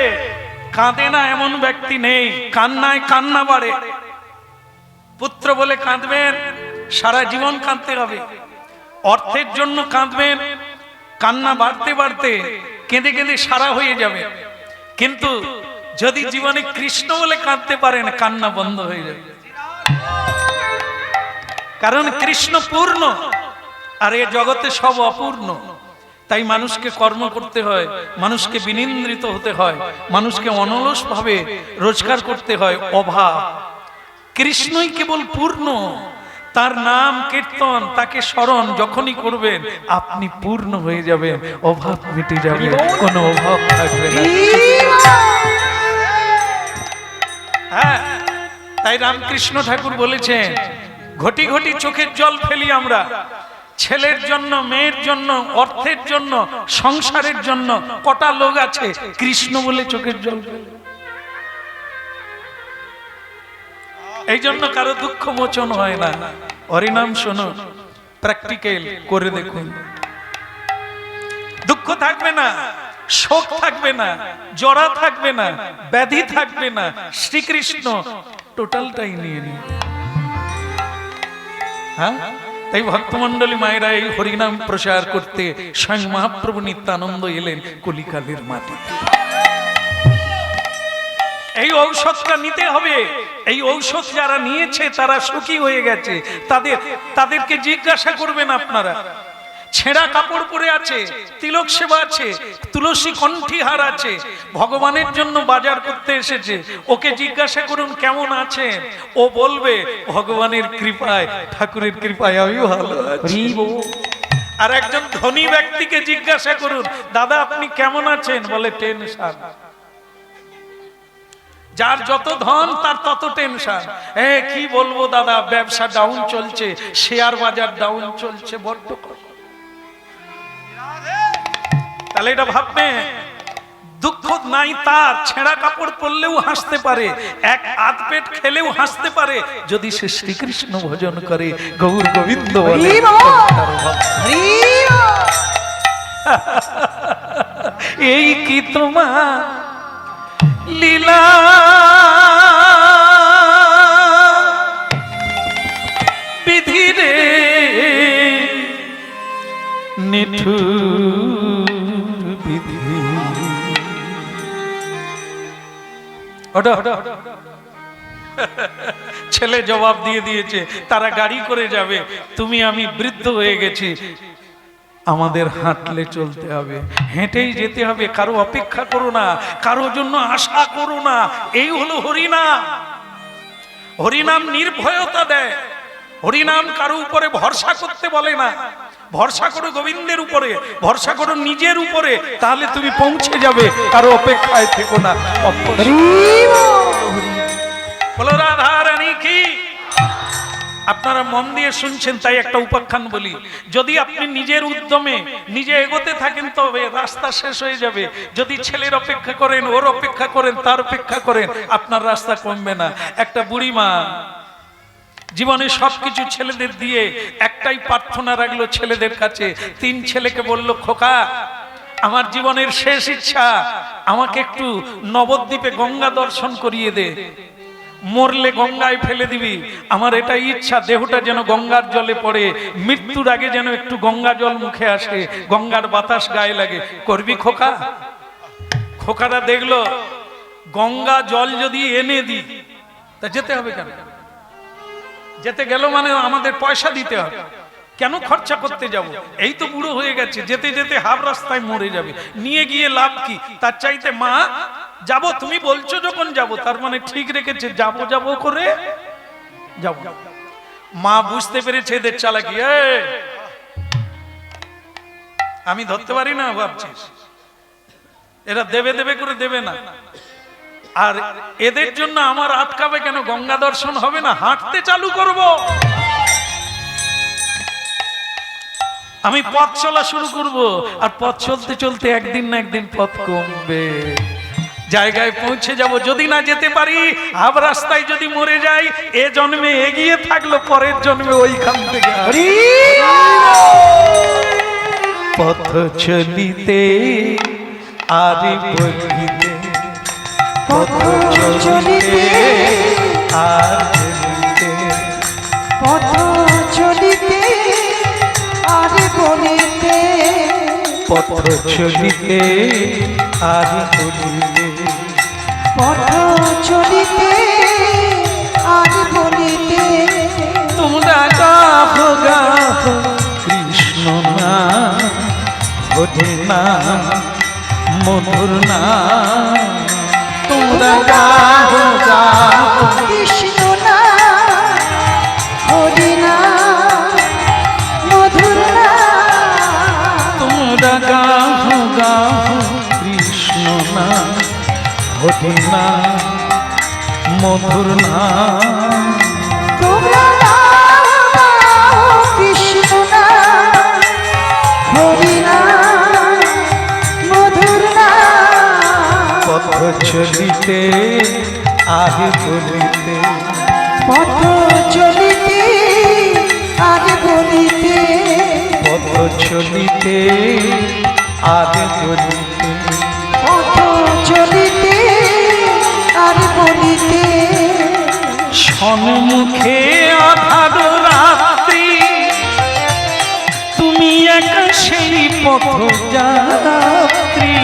কাঁদে না এমন ব্যক্তি নেই, কান্নায় কান্না বাড়ে। পুত্র বলে কাঁদবেন, সারা জীবন কাঁদতে হবে। অর্থের জন্য কাঁদবেন, কান্না বাড়তে বাড়তে কেঁদে কেঁদে সারা হয়ে যাবে। কিন্তু যদি জীবনে কৃষ্ণ বলে কাঁদতে পারেন, কান্না বন্ধ হয়ে যাবে। কারণ কৃষ্ণ পূর্ণ, আর এ জগতে সব অপূর্ণ। তাই মানুষকে কর্ম করতে হয়, মানুষকে বিনিন্দ্রিত হতে হয়, মানুষকে অনলস ভাবে রোজগার করতে হয়। অভাব, কৃষ্ণই কেবল পূর্ণ। তার নাম কীর্তন, তাকে স্মরণ যখনই করবেন আপনি পূর্ণ হয়ে যাবেন, অভাব মিটে যাবে, কোনো অভাব থাকবে না। হ্যাঁ, তাই রামকৃষ্ণ ঠাকুর বলেছেন, ঘটি ঘটি চোখের জল ফেলি আমরা, ছেলের জন্য, মেয়ের জন্য, অর্থের জন্য, সংসারের জন্য। কটা লোক আছে কৃষ্ণ বলে চোখের জল ফেলে। এই জন্য কারো দুঃখ মোচন হয় না। হরিনাম শোনো, প্র্যাকটিক্যাল করে দেখুন, দুঃখ থাকবে না, শোক থাকবে না, জরা থাকবে না, ব্যাধি থাকবে না। শ্রীকৃষ্ণ টোটালটাই নিয়ে নিন। হ্যাঁ, তাই ভক্তমন্ডলী মায়েরা এই হরিনাম প্রচার করতে স্বয়ং মহাপ্রভু নিত্যানন্দ এলেন কলিকালের মাটিতে। এই ঔষধটা নিতে হবে। এই ঔষধ যারা নিয়েছে তারা সুখী হয়ে গেছে। তাদেরকে জিজ্ঞাসা করবেন আপনারা। ছেঁড়া কাপড় পরে আছে, তিলক সেবা আছে, তুলসী কণ্ঠীহার আছে, ভগবানের জন্য বাজার করতে এসেছে। ওকে জিজ্ঞাসা করুন কেমন আছে, ও বলবে ভগবানের কৃপায়, ঠাকুরের কৃপায় আমি ভালো আছি। আর একজন ধনী ব্যক্তিকে জিজ্ঞাসা করুন, দাদা আপনি কেমন আছেন, বলে টেনশন। যার যত ধন তার তত টেনশন। কি বলবো দাদা, ব্যবসা ডাউন চলছে, শেয়ার বাজার ডাউন চলছে, বড্ড। তাহলে এটা ভাববে, দুঃখ নাই তার, ছেঁড়া কাপড় পরলেও হাসতে পারে, এক আধ পেট খেলেও হাসতে পারে, যদি সে শ্রীকৃষ্ণ ভজন করে, গৌর গোবিন্দ বলে। এই কি তোমার লীলা, বিধি রে নিঠুর বিধি। ছেলে জবাব দিয়ে দিয়েছে, তারা গাড়ি করে যাবে, তুমি আমি বৃদ্ধ হয়ে গেছি, আমাদের হাঁটলে চলতে হবে, হেঁটেই যেতে হবে। কারো অপেক্ষা করো না, কারো জন্য আশা করো না। এই হলো হরিনাম। হরিনাম নির্ভয়তা দেয়। হরিনাম কারো উপরে ভরসা করতে বলে না। ভরসা করো গোবিন্দের উপরে, ভরসা করো নিজের উপরে, তাহলে তুমি পৌঁছে যাবে। কারো অপেক্ষায় থেকো না। বলো রাধা রানী কি। আপনারা মন দিয়ে শুনছেন, তাই একটা উপাখ্যান বলি। যদি আপনি নিজের উদ্যমে নিজে এগোতে থাকেন তবে রাস্তা শেষ হয়ে যাবে। যদি ছেলের অপেক্ষা করেন, ওর অপেক্ষা করেন, তার অপেক্ষা করেন, আপনার রাস্তা কমবে না। একটা বুড়ি মা জীবনে সবকিছু ছেলেদের দিয়ে একটাই প্রার্থনা রাখলো ছেলেদের কাছে। 3 ছেলেকে বলল, খোকা আমার জীবনের শেষ ইচ্ছা, আমাকে একটু নবদ্বীপে গঙ্গা দর্শন করিয়ে দে। মরলে গঙ্গায় ফেলে দিবি, আমার এটা ইচ্ছা, দেহটা যেন গঙ্গার জলে পড়ে, মৃত্যুর আগে যেন একটু গঙ্গা জল মুখে আসে, গঙ্গার বাতাস গায়ে লাগে। করবি খোকা? খোকারা দেখলো গঙ্গা জল যদি এনে দি তা যেতে হবে কেন? যেতে গেল মানে আমাদের পয়সা দিতে হবে, কেন খরচা করতে যাব? এই তো বুড়ো হয়ে গেছে, যেতে যেতে হাফ রাস্তায় মরে যাবে, নিয়ে গিয়ে লাভ কি? তার চাইতে মা যাব, তুমি বলছো যখন যাব, তার মানে ঠিক রেখেছে, যাব যাব করে যাব। মা বুঝতে পেরেছে এদের চালাকি। আমি ধরতে পারি না ভাবছিস, এরা দেবে দেবে করে দেবে না। আর এদের জন্য আমার আটকাবে কেন? গঙ্গা দর্শন হবে না, হাঁটতে চালু করব। আমি পথ চলা শুরু করব, আর পথ চলতে চলতে একদিন না একদিন পথ কমবে। জায়গায় পৌঁছে যাব। যদি না যেতে পারি, আব রাস্তায় যদি মরে যাই, এ জন্মে এগিয়ে থাকলো, পরের জন্মে ওইখান থেকে পথ চলিতে আর বলিতে, পথ চলিতে আর বলিতে,
পথ চলিতে আর বলিতে,
পথ চলিতে আর বলিতে,
পথ চলিতে আর বলিতে,
তোমরা গাহো গাহো কৃষ্ণ নাম, হরি নাম, মধুর নাম। তোমরা গাহো গাহো
কৃষ্ণ নাম, হরি নাম, মধুর নাম,
তোমরা গাহো গাহো কৃষ্ণ নাম, হরি নাম, মধুর নাম।
তোমরা গাও কৃষ্ণ নাম, হরি নাম, মধুর নাম,
পথ চলিতে আর বলিতে,
পথ চলিতে আর বলিতে,
পথ চলিতে আর বলিতে,
পথ চলিতে আর বলিতে,
সম্মুখে আধার রাত্রি, তুমি একা সেই পথ যাত্রী।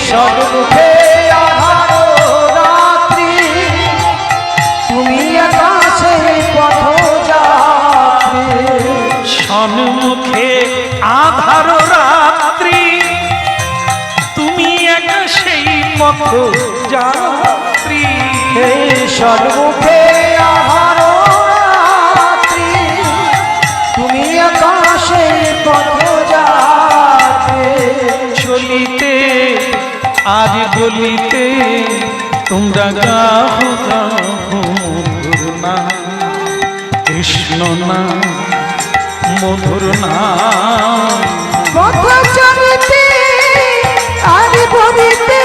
সম্মুখে আধার রাত্রি, তুমি আকাশে পথ যাত্রী,
সম্মুখে আধার রাত্রি, তুমি একা সেই পথ যাত্রী।
সম্মুখে আধার রাত্রি, তুমি আকাশে পথ যাত্রী,
চলিতে আর বলিতে, তোমরা গাহো গাহো মধুর নাম, কৃষ্ণ নাম, মধুর নাম।
পথ চলিতে আর বলিতে,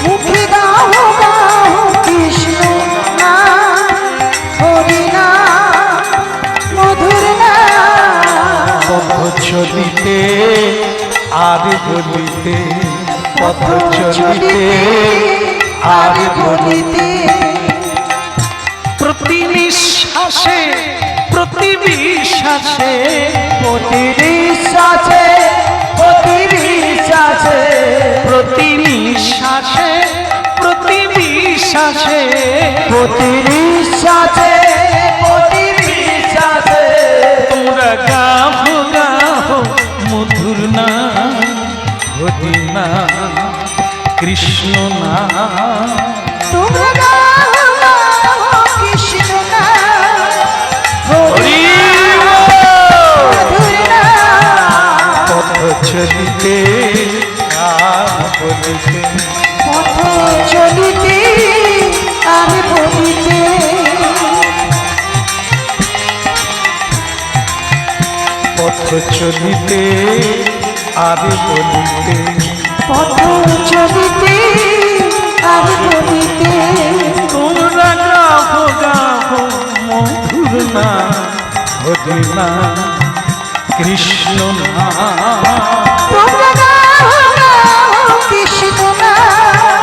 মুখে গাও গাও কৃষ্ণ নাম, হরি নাম, মধুর নাম,
পথ চলিতে আর বলিতে, পথ চলিতে আর বলিতে, প্রতি নিঃশ্বাসে প্রতি বিশ্বাসে,
প্রতি বিশ্বাসে, প্রতি বিশ্বাসে,
প্রতি নিঃশ্বাসে প্রতি বিশ্বাসে,
প্রতি বিশ্বাসে, প্রতি বিশ্বাসে,
তোমরা গাহো গাহো মধুর নাম, হরি নাম, কৃষ্ণ নাম।
তোমরা গাও গাও কৃষ্ণ নাম, হরি মধুর নাম,
পথ চলিতে আর বলিতে,
পথ চলিতে আর বলিতে,
পথ চলিতে আর বলিতে,
পথ চলিতে আর বলিতে,
তোমরা গাহো গাহো মধুর নাম, হরি নাম, কৃষ্ণ নাম।
তোমরা গাও গাও কৃষ্ণ নাম,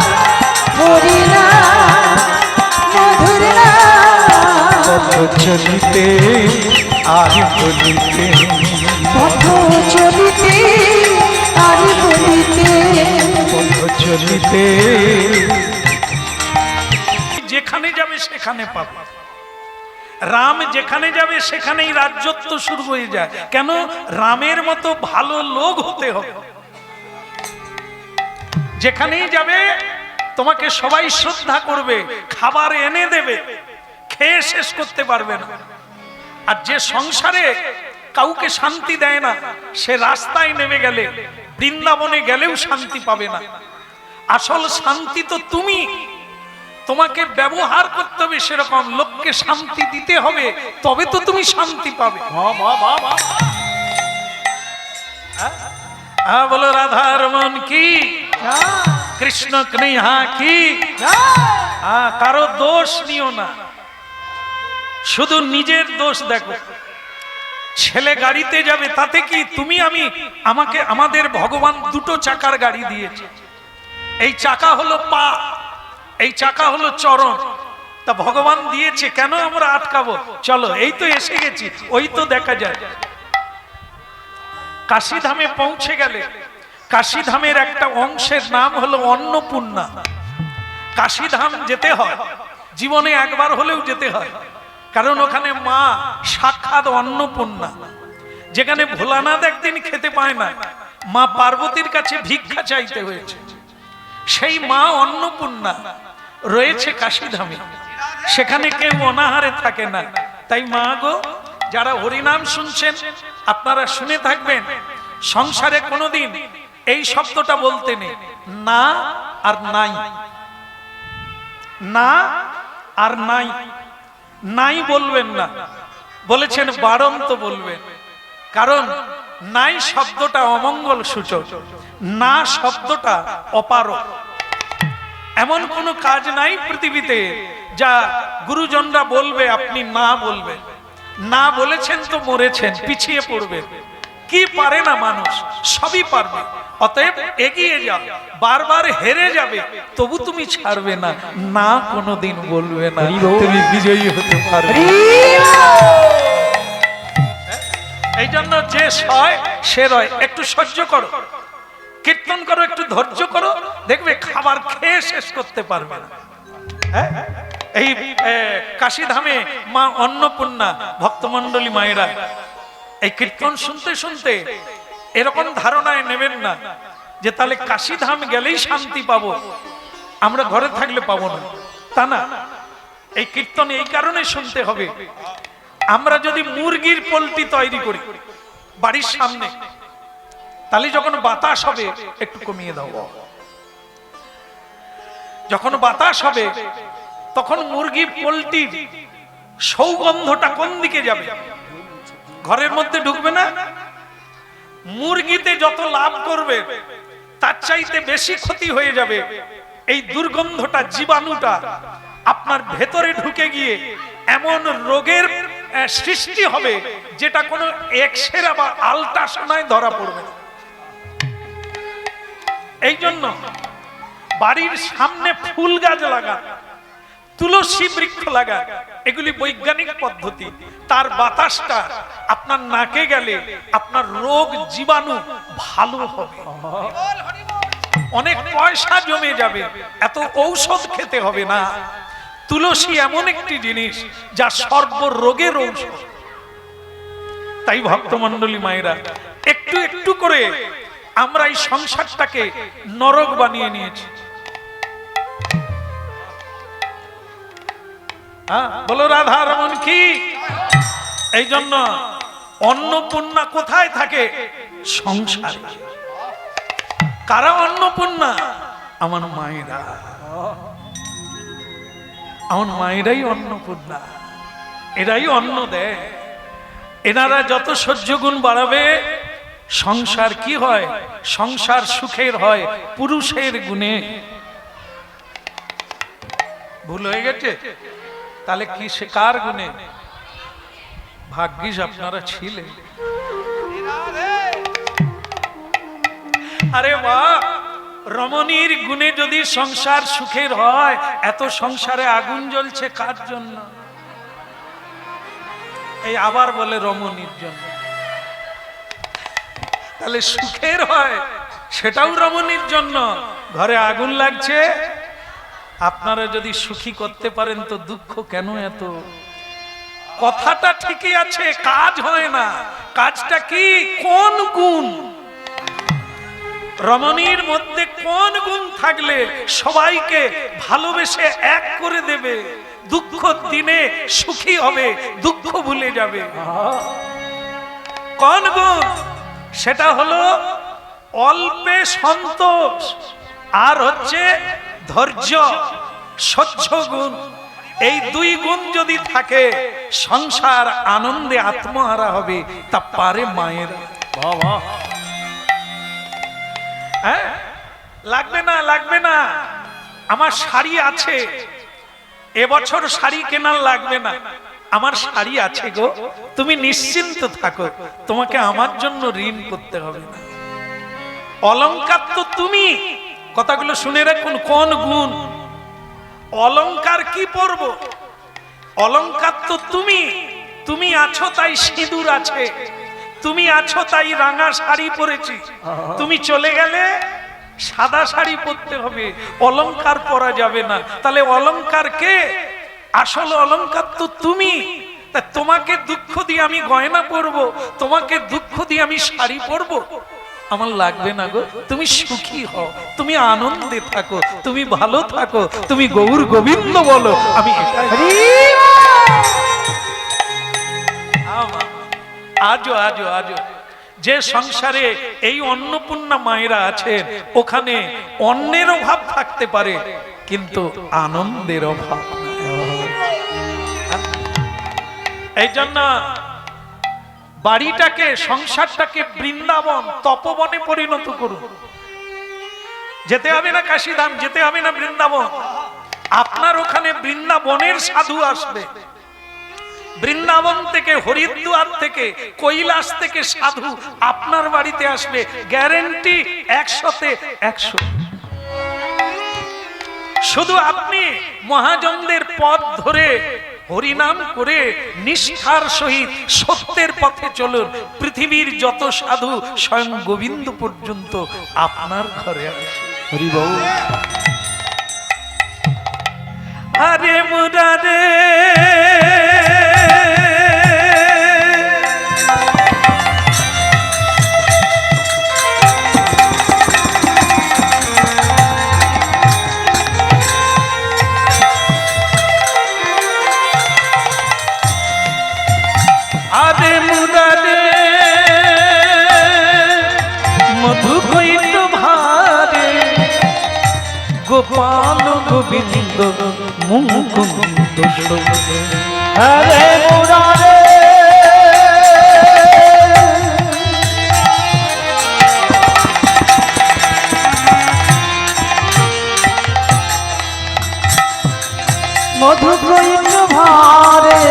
হরি নাম, মধুর নাম,
পথ চলিতে আর বলিতে,
পথ চলিতে আর বলিতে,
পথ চলিতে। যেখানে যাবে সেখানে পাবে। রাম যেখানে যাবে সেখানেই রাজ্যত্ব শুরু হয়ে যায়। কেন? রামের মতো ভালো লোক হতে হবে। যেখানেই যাবে তোমাকে সবাই শ্রদ্ধা করবে, খাবার এনে দেবে, খেয়ে শেষ করতে পারবে না। আর যে সংসারে কাউকে শান্তি দেয় না, সে রাস্তায় নেমে গেলে, বৃন্দাবনে গেলেও শান্তি পাবে না। আসল শান্তি তো তুমি, তোমাকে ব্যবহার করতে হবে সেরকম, লোককে শান্তি দিতে হবে, তবে তো তুমি শান্তি পাবে। হ্যাঁ, বলো রাধার মন কি। কৃষ্ণ কৃহা কি কারো দোষ নিও না, শুধু নিজের দোষ দেখো। ছেলে গাড়িতে যাবে তাতে কি, তুমি আমি, আমাদের ভগবান দুটো চাকার গাড়ি দিয়েছে। এই চাকা হলো পা, এই চাকা হলো চরণ। তা ভগবান দিয়েছে, কেন আমরা আটকাবো? চলো, এই তো এসে গেছি, ওই তো দেখা যায়। কাশীধামে পৌঁছে গেলে, কাশীধামের একটা অংশের নাম হলো অন্নপূর্ণা। কাশীধাম যেতে হয়, জীবনে একবার হলেও যেতে হয়, কারণ ওখানে মা সাক্ষাৎ অন্নপূর্ণা। যেখানে ভোলানাথ একদিন খেতে পায় না, মা পার্বতীর কাছে ভিক্ষা চাইতে হয়েছে, সেই মা অন্নপূর্ণা রয়েছে কাশীধামে। সেখানে কেউ অনাহারে থাকে না। তাই মা গো, যারা হরিনাম শুনছেন আপনারা শুনে থাকবেন, সংসারে কোনোদিন এই শব্দটা বলতে নেই, না আর নাই, না আর নাই, নাই বলবেন না, বলেছেন বারন্ত বলবেন। কারণ নাই শব্দটা অমঙ্গল সূচক, না শব্দটা অপারক। এমন কোনো কাজ নাই পৃথিবীতে যা গুরুজনরা বলবে আপনি না বলবেন। না বলেছেন তো মরেছেন, পিছিয়ে পড়বে। কি পারে না মানুষ, সবই পারবে। অতএব এগিয়ে যাও, বারবার হেরে যাবে তবু তুমি ছাড়বে না, না কোনোদিন বলবে না, তুমি বিজয়ী হতে পারবে। এই জন্য যে সয় সে রয়। একটু সহ্য করো, কীর্তন করো, একটু ধৈর্য করো, দেখবে খাবার খেয়ে শেষ করতে পারবে না। এই কাশীধামে মা অন্নপূর্ণা, ভক্তমণ্ডলী মায়েরা এই কীর্তন শুনতে শুনতে এরকম ধারণায় নেবেন না যে তাহলে কাশীধাম গেলেই শান্তি পাবো, আমরা ঘরে থাকলে পাবো না, তা না। এই কীর্তন এই কারণে শুনতে হবে, আমরা যদি মুরগির পোল্ট্রি তৈরি করি বাড়ির সামনে, তাহলে যখন বাতাস হবে একটু কমিয়ে দাও, যখন বাতাস হবে তখন মুরগি পোল্ট্রির সৌগন্ধটা কোন দিকে যাবে? ঘরের মধ্যে ঢুকবে না। মুরগিতে যত লাভ করবে তার চাইতে বেশি ক্ষতি হয়ে যাবে। এই দুর্গন্ধটা, জীবাণুটা আপনার ভেতরে ঢুকে গিয়ে এমন রোগের সৃষ্টি হবে যেটা কোনো এক্সরে বা আল্ট্রাসাউন্ডে ধরা পড়বে না। এই জন্য বাড়ির সামনে ফুল গাছ লাগা, তুলসী বৃক্ষ লাগা, এগুলি বৈজ্ঞানিক পদ্ধতি। তার বাতাসটা আপনার নাকে গেলে আপনার রোগ জীবাণু ভালো হবে, অনেক পয়সা জমে যাবে, এত ঔষধ খেতে হবে না। তুলসী এমন একটি জিনিস যা সর্বরোগের ঔষধ। তাই ভক্তমণ্ডলী মায়েরা, একটু একটু করে আমরা এই সংসারটাকে নরক বানিয়ে নিয়েছি। বলো রাধা রমন কি। এই জন্য অন্নপূর্ণা কোথায় থাকে? সংসারে। কারা অন্নপূর্ণা? আমার মায়েরা, আমার মায়েরাই অন্নপূর্ণা। এরাই অন্ন দেয়। এনারা যত সহ্য গুণ বাড়াবে সংসার কি হয়? সংসার সুখের হয় পুরুষের গুণে। ভুল হয়ে গেছে? তাহলে কি সে কার গুণে? ভাগ্যিস আপনারা ছিলেন। আরে বাহ, রমণীর গুণে যদি সংসার সুখের হয়, এত সংসারে আগুন জ্বলছে কার জন্য? এই আবার বলে রমণীর জন্য। তাহলে সুখের হয় সেটাও রমণীর জন্য। ঘরে আগুন লাগছে, আপনারা যদি সুখী করতে পারেন তো দুঃখ কেন এত? কথাটা ঠিকই আছে, কাজ হয় না। কাজটা কি? কোন গুণ? রমণীর মধ্যে কোন গুণ থাকলে সবাইকে ভালোবেসে এক করে দেবে, দুঃখ দিনে সুখী হবে, দুঃখ ভুলে যাবে? কোন গুণ? সেটা হলো অল্পে সন্তোষ, আর হচ্ছে ধৈর্য, সহ্য গুণ। এই দুই গুণ যদি থাকে সংসার আনন্দে আত্মহারা হবে। তা পারে মায়েরা। লাগবে না, লাগবে না, আমার শাড়ি আছে, এবছর শাড়ি কেনার লাগবে না, আমার শাড়ি আছে গো, তুমি নিশ্চিন্ত থাকো, তোমাকে আমার জন্য ঋণ করতে হবে না। অলংকার তো তুমি, কথাগুলো শুনে রাখুন, কোন গুণ। অলংকার কি পরব? অলংকার তো তুমি, তুমি আছো তাই সিঁদুর আছে, তুমি আছো তাই রাঙা শাড়ি পরেছি, তুমি চলে গেলে সাদা শাড়ি পরতে হবে, অলংকার পরা যাবে না। তাহলে অলংকার কে? আসল অলংকার তো তুমি। তা তোমাকে দুঃখ দিয়ে আমি গয়না পরবো, তোমাকে দুঃখ দিয়ে আমি শাড়ি পরবো? আমার লাগবে না গো, তুমি সুখী হও, তুমি আনন্দে থাকো, তুমি ভালো থাকো, তুমি গৌর গোবিন্দ বলো, আমি এটাই। আজও আজও আজও যে সংসারে এই অন্নপূর্ণা মায়েরা আছেন, ওখানে অন্যের অভাব থাকতে পারে কিন্তু আনন্দের অভাব নাই। এই জন্য বাড়িটাকে, সংসারটাকে বৃন্দাবন, তপবনে পরিণত করুন। যেতে হবে না কাশীধাম, যেতে হবে না বৃন্দাবন, আপনার ওখানে বৃন্দাবনের সাধু আসবে। বৃন্দাবন থেকে, হরিদ্বার থেকে, কৈলাস থেকে সাধু আপনার বাড়িতে আসবে, গ্যারেন্টি 100-তে 100। শুধু আপনি মহাজনদের পথ ধরে হরিনাম করে নিষ্ঠার সহিত সত্যের পথে চলুন, পৃথিবীর যত সাধু স্বয়ং গোবিন্দ পর্যন্ত আপনার ঘরে আসে।
হরি বল।
আরে মুরারে গোপাল গোবিন্দ মুকুন্দ হরে মুরারে
মধু কৈট ভারে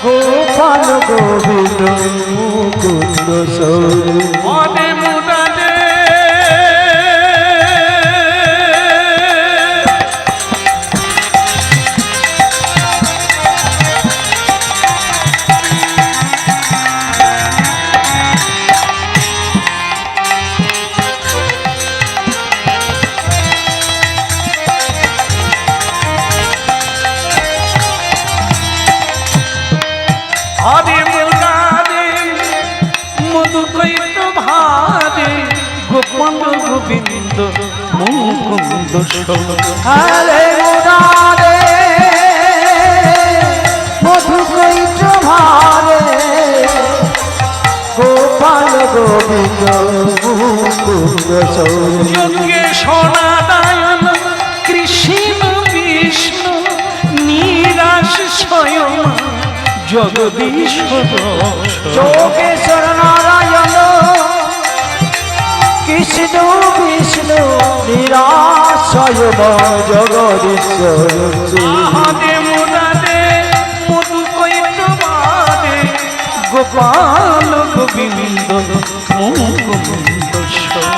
গোপাল গোবিন্দ মুকুন্দ
হরে মুরারে গোবিন্দ মুকুন্দ
হরে মুরারে মধু কৈট ভারে গোপাল গোবিন্দ মুকুন্দ
যজ্ঞে সনাতন কৃষ্ণ বিষ্ণু নিরাশ স্বয়ং জগদীশ্বর
যোগেশ্বর নারায়ণ কৃষ্ণ বিষ্ণু নিরাশয় জগদীশ্বর
আহারে মুরারে মধু কৈট ভারে গোপাল গোবিন্দ মুকুন্দ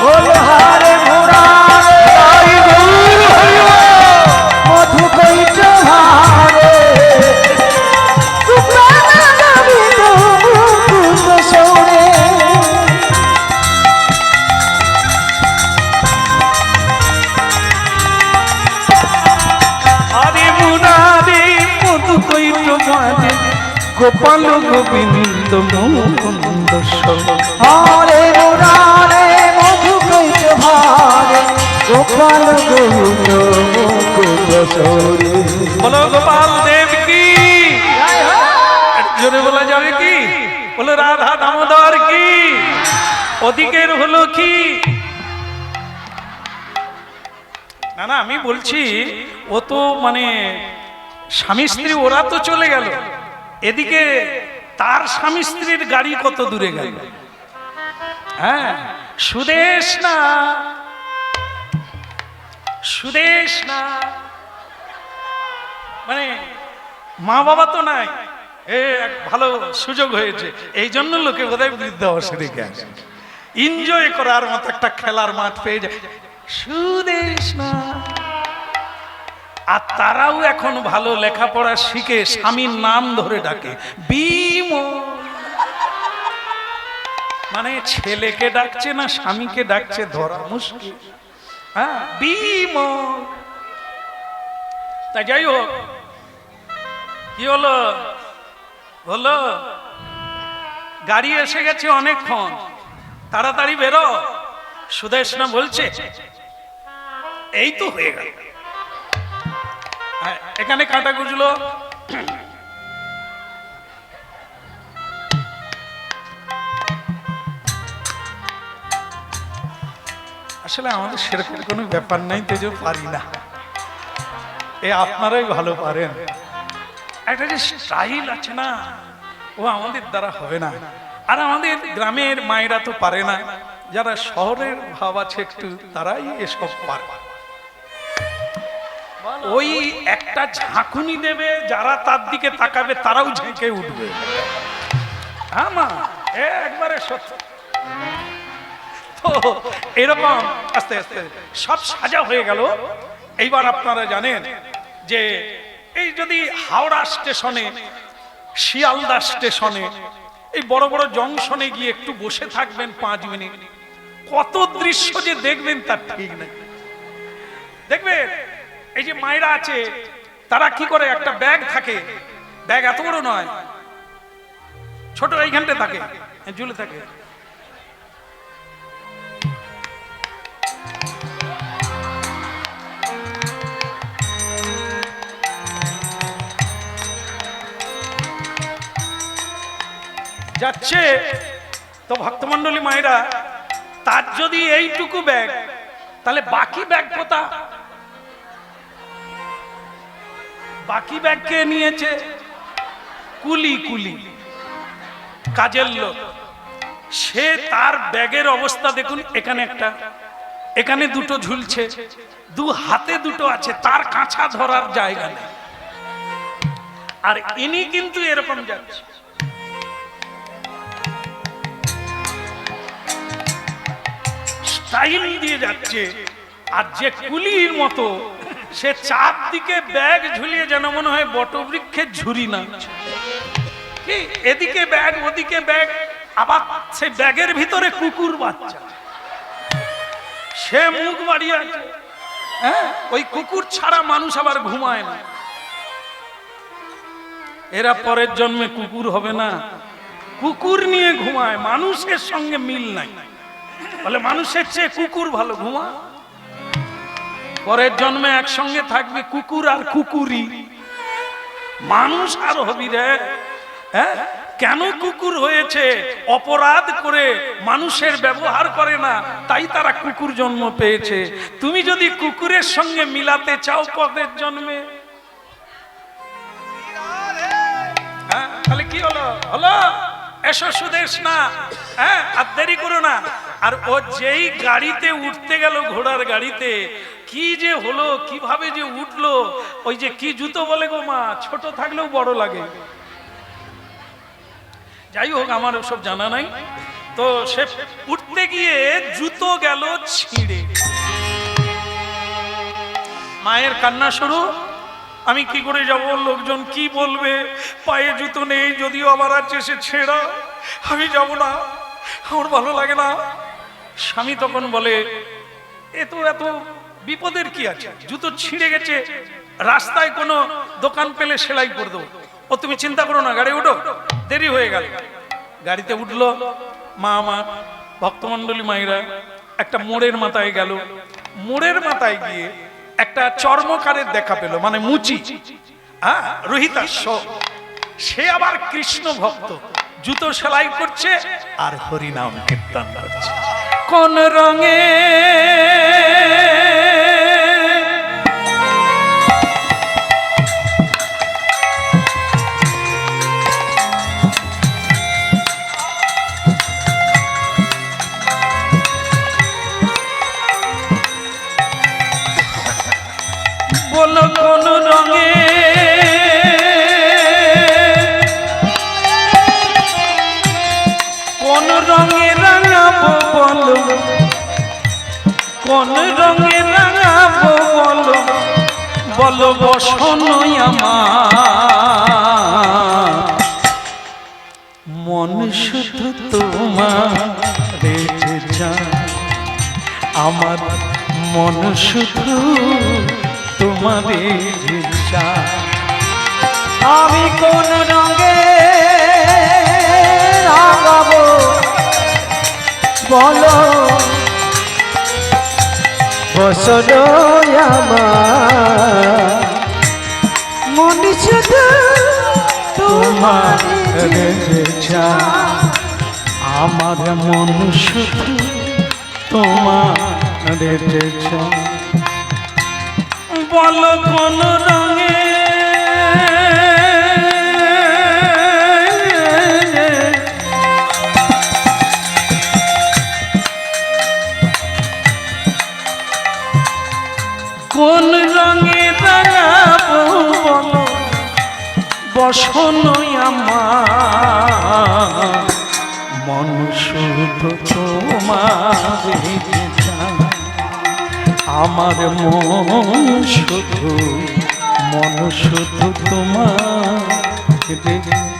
হরে মুরারে মধু কৈট ভারে গোপাল গোবিন্দ মুকুন্দ সৌরে
গোপাল গোবিন্দ মুকুন্দ
হরে মুরারে মধু কৈট ভারে গোপাল গোবিন্দ মুকুন্দ সৌরে
বলো গোপাল দেব কি, জোরে বলা যাবে কি? বলো রাধা দামোদর কি, ওদিকের হলো কি? না না, আমি বলছি ও তো মানে স্বামী স্ত্রী ওরা তো চলে গেল, এদিকে তার স্বামী স্ত্রীর গাড়ি কত দূরে গেল। হ্যাঁ, সুদেশ না, সুদেশ না, মানে মা বাবা তো নাই, এক ভালো সুযোগ হয়েছে, এই জন্য লোকে বোধহয় বৃদ্ধাশ্রমে আসে, এনজয় করার মতো একটা খেলার মাঠ পেয়ে যায়, সুদেশ না। আর তারাও এখন ভালো লেখাপড়া শিখে স্বামীর নাম ধরে ডাকে বিমল, মানে ছেলেকে ডাকছে না স্বামীকে ডাকছে ধরা মুশকিল। হ্যাঁ, বিমল। তা যাই হোক, কি হলো বলো, গাড়ি এসে গেছে অনেকক্ষণ, তাড়াতাড়ি বেরো। সুদেশ না বলছে এই তো হয়ে গেল, এখানে কাঁটা গুজলো, আসলে আমাদের সেরকম কোনো ব্যাপার নাই, তো যে পারি না, এ আপনারাই ভালো পারেন। একটা যে স্টাইল আছে না, ও আমাদের দ্বারা হবে না। আর আমাদের গ্রামের মায়েরা তো পারে না, যারা শহরের ভাব আছে একটু, তারাই এসব পারে। ওই একটা ঝাঁকুনি দেবে, যারা তার দিকে তাকাবে তারাও ঝেঁকে উঠবে। হ্যাঁ মা, একবারে সত্য। তো এরকম আস্তে আস্তে সব সাজা হয়ে গেল। এইবার আপনারা জানেন যে এই যদি হাওড়া স্টেশনে, শিয়ালদা স্টেশনে, এই বড় বড় জংশনে গিয়ে একটু বসে থাকবেন 5 মিনিট, কত দৃশ্য যে দেখবেন তার ঠিক নেই। দেখবেন এই যে মায়েরা আছে, তারা কি করে, একটা ব্যাগ থাকে, ব্যাগ এত বড় নয়, ছোট এইখানটা থাকে, ঝুলে থাকে, যাচ্ছে। তো ভক্তমন্ডলী মায়েরা, তার যদি এইটুকু ব্যাগ, তাহলে বাকি ব্যাগ কোথা? বাকি ব্যাগ কে নিয়েছে? কুলি, কুলি কাজের লোক। সে তার ব্যাগের অবস্থা দেখুন, এখানে একটা, এখানে দুটো ঝুলছে, দু হাতে দুটো আছে, তার কাঁচা ধরার জায়গা নেই। আর ইনি কিন্তু এরকম যাচ্ছে, স্টাইল দিয়ে যাচ্ছে। আর যে কুলির মতো, সে চারদিকে ব্যাগ ঝুলিয়ে যেন মনে হয় বটবৃক্ষের ঝুরি না, কি এদিকে ব্যাগ ওদিকে ব্যাগ, আবার সে ব্যাগের ভিতরে কুকুর বাচ্চা, সে মুখ বাড়িয়ে আছে। হ্যাঁ, ওই কুকুর ছাড়া মানুষ আবার ঘুমায় না। এরা পরের জন্মে কুকুর হবে না, কুকুর নিয়ে ঘুমায়, মানুষের সঙ্গে মিল নাই, বলে মানুষের চেয়ে কুকুর ভালো ঘুমা। পরের জন্মে একসঙ্গে থাকবে কুকুর আর কুকুরি, মানুষ আর হবি রে। হ্যাঁ, কেন কুকুর হয়েছে? অপরাধ করে মানুষের ব্যবহার করে না, তাই তারা কুকুর জন্ম পেয়েছে। তুমি যদি কুকুরের সঙ্গে মিলাতে চাও পরের জন্মে, হ্যাঁ, তাহলে কি হলো? হলো এসো সুদেশ না, হ্যাঁ, আর দেরি করো না। আর ও যেই গাড়িতে উঠতে গেল, ঘোড়ার গাড়িতে, কি যে হলো, কিভাবে যে উঠলো, ওই যে কি জুতো বলে গো মা, ছোট থাকলেও বড় লাগে। যাই হোক, আমার ওসব জানা নাই। তো সে উঠতে গিয়ে জুতো গেল ছিঁড়ে, মায়ের কান্না শুরু। আমি কি করে যাব, লোকজন কি বলবে, পায়ে জুতো নেই, যদিও আবার আছে সে ছেঁড়া, আমি যাব না, আমার ভালো লাগে না। স্বামী তখন বলে, এত বিপদের কি আছে, জুতো ছিঁড়ে গেছে, রাস্তায় কোনো দোকান পেলে সেলাই করে দেবো, ও তুমি চিন্তা করো না, গাড়ি উঠো। দেরি হয়ে গেল, গাড়িতে উঠলো। মা আমার ভক্তমন্ডলী মায়েরা একটা মোড়ের মাথায় গেল, মোড়ের মাথায় গিয়ে একটা চর্মকারের দেখা পেল, মানে মুচি, হ্যাঁ, রোহিতাস্য। সে আবার কৃষ্ণ ভক্ত, জুতো সেলাই করছে আর হরিনাম কীর্তন করছে। কোন রঙে কোন রঙে রাঙাবো বলো, কোন রঙে রাঙাবো বলো, বলো বসনই আমার, মন শুধু তোমারে যে চায়, আমার মন শুধু তোমারে যে চায়।
আমি কোন রঙে রাঙাবো বলো, বসনো আমার, মন শুধু
তোমার
তোমার
যে চায়, আমার মন শুধু তোমার যে চায়। বলো কোন রঙে কোন রঙে রাঙাবো বলো, বসনই আমার, মন শুধু তোমারে যে চায়, আমার মন শুধু, মন শুধু তোমারে যে চায়।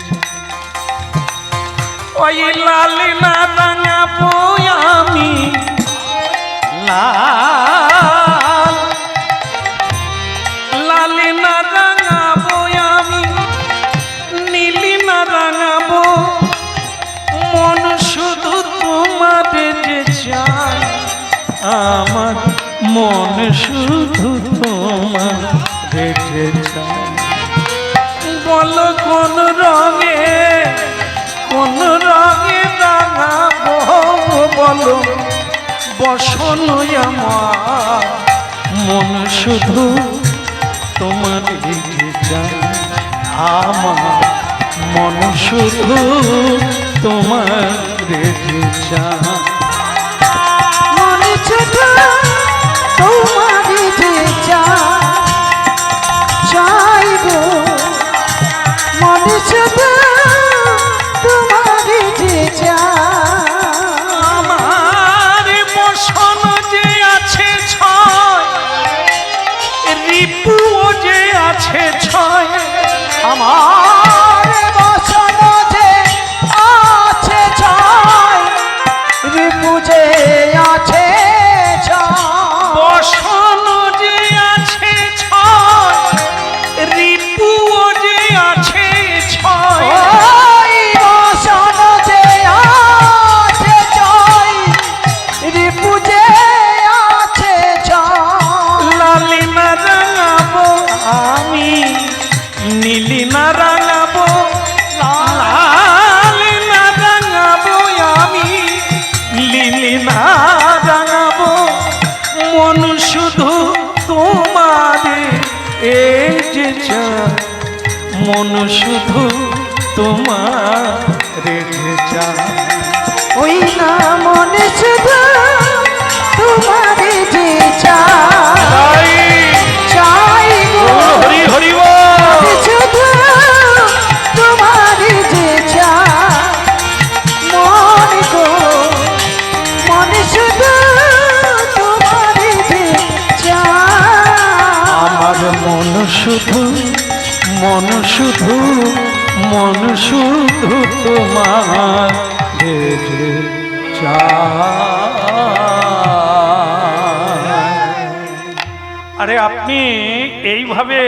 ওই লাল না রাঙাবো আমি, লাল লাল না রাঙাবো আমি, নীলি না রাঙাবো, মন শুধু তোমারে যে চায়, আমার মন শুধু তোমারে যে চায়। বলো কোন রঙে, কোন রঙে রাঙাবো বলো, বসনই আমার, মন শুধু তোমারে যে চায়, আমার মন শুধু তোমারে যে চায়।
মন শুধু তোমারে যে চাই গো, মন শুধু তোমারে যে
আমার বসন যে আছে ছয়, রিপুও যে আছে ছয়,
আমার বসন যে আছে ছয়, রিপু যে আছে ছয়,
বসন যে আছে ছয়, রিপুও যে আছে ছয়,
ওই বসন যে আছে ছয়, রিপু যে আছে ছয়।
লালি না রাঙাবো আমি, নীলি না রাঙাবো, লাল না রাঙাবো আমি, নীলি না রাঙাবো, মন শুধু তোমারে এই যে চায়, মন শুধু তোমারে যে চায়।
ওই না মনে শুধু তোমারে যে চাই গো,
হরি হরি বল।
শুধু তোমারে যে মন গো, মনে শুধু তোমারে যে
আমার মন শুধু, মন শুধু, মন শুধু তোমার যে চায়। আরে আপনি এইভাবে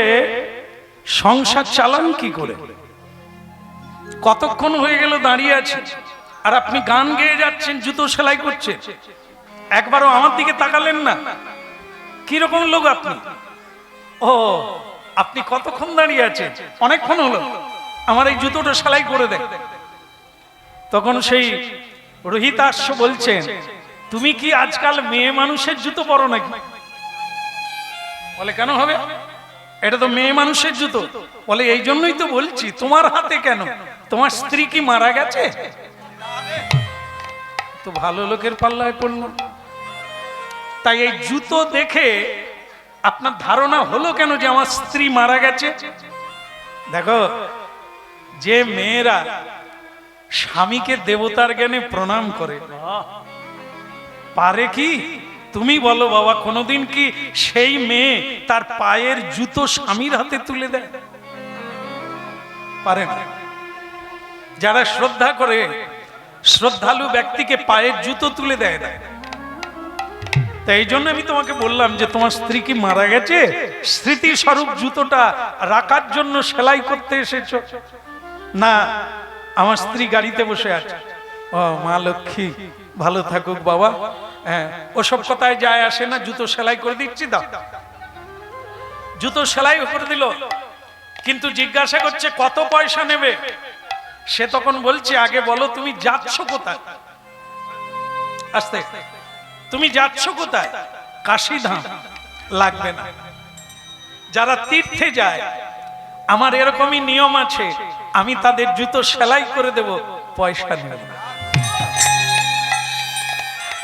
সংসার চালান কি করে? কতক্ষণ হয়ে গেল দাঁড়িয়ে আছে, আর আপনি গান গেয়ে যাচ্ছেন, জুতো সেলাই করছেন, একবারও আমার দিকে তাকালেন না। কিরকম লোক আপনি? ও, আপনি কতক্ষণ দাঁড়িয়ে আছেন? অনেকক্ষণ হলো, আমার এই জুতোটা সেলাই করে দেন। তখন সেই রোহিতাশ্ব বলছেন, তুমি কি আজকাল মেয়ে মানুষের জুতো পরো নাকি? বলে কেন হবে, এটা তো মেয়ে মানুষের জুতো। বলে এই জন্যই তো বলছি, তোমার হাতে কেন? তোমার স্ত্রী কি মারা গেছে? তো ভালো লোকের পাল্লায় পড়ল। তাই এই জুতো দেখে আপনার ধারণা হলো কেন যে আমার স্ত্রী মারা গেছে? দেখো, যে মেয়েরা স্বামীকে দেবতার জ্ঞানে প্রণাম করে, পারে কি? তুমি বলো বাবা, কোনোদিন কি সেই মেয়ে তার পায়ের জুতো স্বামীর হাতে তুলে দেয়? পারে না। যারা শ্রদ্ধা করে, শ্রদ্ধালু ব্যক্তিকে পায়ের জুতো তুলে দেয় না। তাই এই জন্য আমি তোমাকে বললাম যে তোমার স্ত্রী কি মারা গেছে, স্মৃতিস্বরূপ জুতোটা রাখার জন্য সেলাই করতে এসেছো? না, আমার স্ত্রী গাড়িতে বসে আছে। ও মা লক্ষ্মী, ভালো থাকুক বাবা। হ্যাঁ, ওসব কথায় যায় আসে না, জুতো সেলাই করে দিচ্ছি, দাও। জুতো সেলাই করে দিল, কিন্তু জিজ্ঞাসা করছে কত পয়সা নেবে। সে তখন বলছে, আগে বলো তুমি যাচ্ছ কোথায়? আস্তে, তুমি যাচ্ছ কোথায়? কাশীধাম। লাগবে না। যারা তীর্থে যায়, আমার এরকমই নিয়ম আছে, আমি তাদের জুতো সেলাই করে দেব, পয়সা নেব না।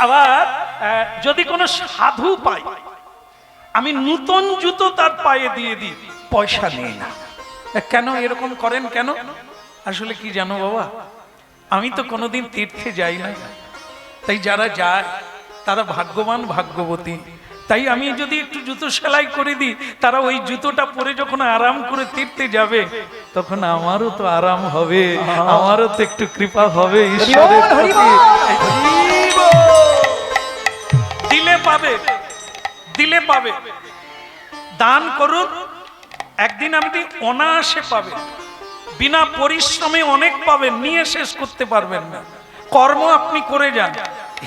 আবার যদি কোনো সাধু পাই, আমি নূতন জুতো তার পায়ে দিয়ে দিই, পয়সা নেই না। কেন এরকম করেন কেন? আসলে কি জানো বাবা, আমি তো কোনোদিন তীর্থে যাই না, তাই যারা যায় তারা ভাগ্যবান ভাগ্যবতী। তাই আমি যদি একটু জুতো সেলাই করে দিই, তারা ওই জুতোটা পরে যখন আরাম করে তীর্থে যাবে, তখন আমারও তো আরাম হবে, আমারও তো একটু কৃপা হবে ঈশ্বরের প্রতি। দিলে পাবে, দিলে পাবে। দান করুন, একদিন আপনি অনায়াসে পাবে, বিনা পরিশ্রমে অনেক পাবেন, নিয়ে শেষ করতে পারবেন না। কর্ম আপনি করে যান,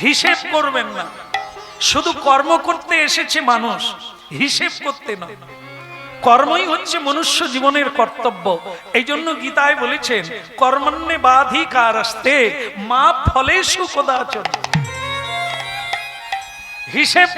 হিসেব করবেন না। শুধু কর্ম করতে এসেছে মানুষ, হিসেব করতে নয়। কর্মই হচ্ছে মনুষ্য জীবনের কর্তব্য। এই জন্য গীতায় বলেছেন, কর্মণ্যে বাধিকারস্তে মা ফলেষু কদাচন। হিসেব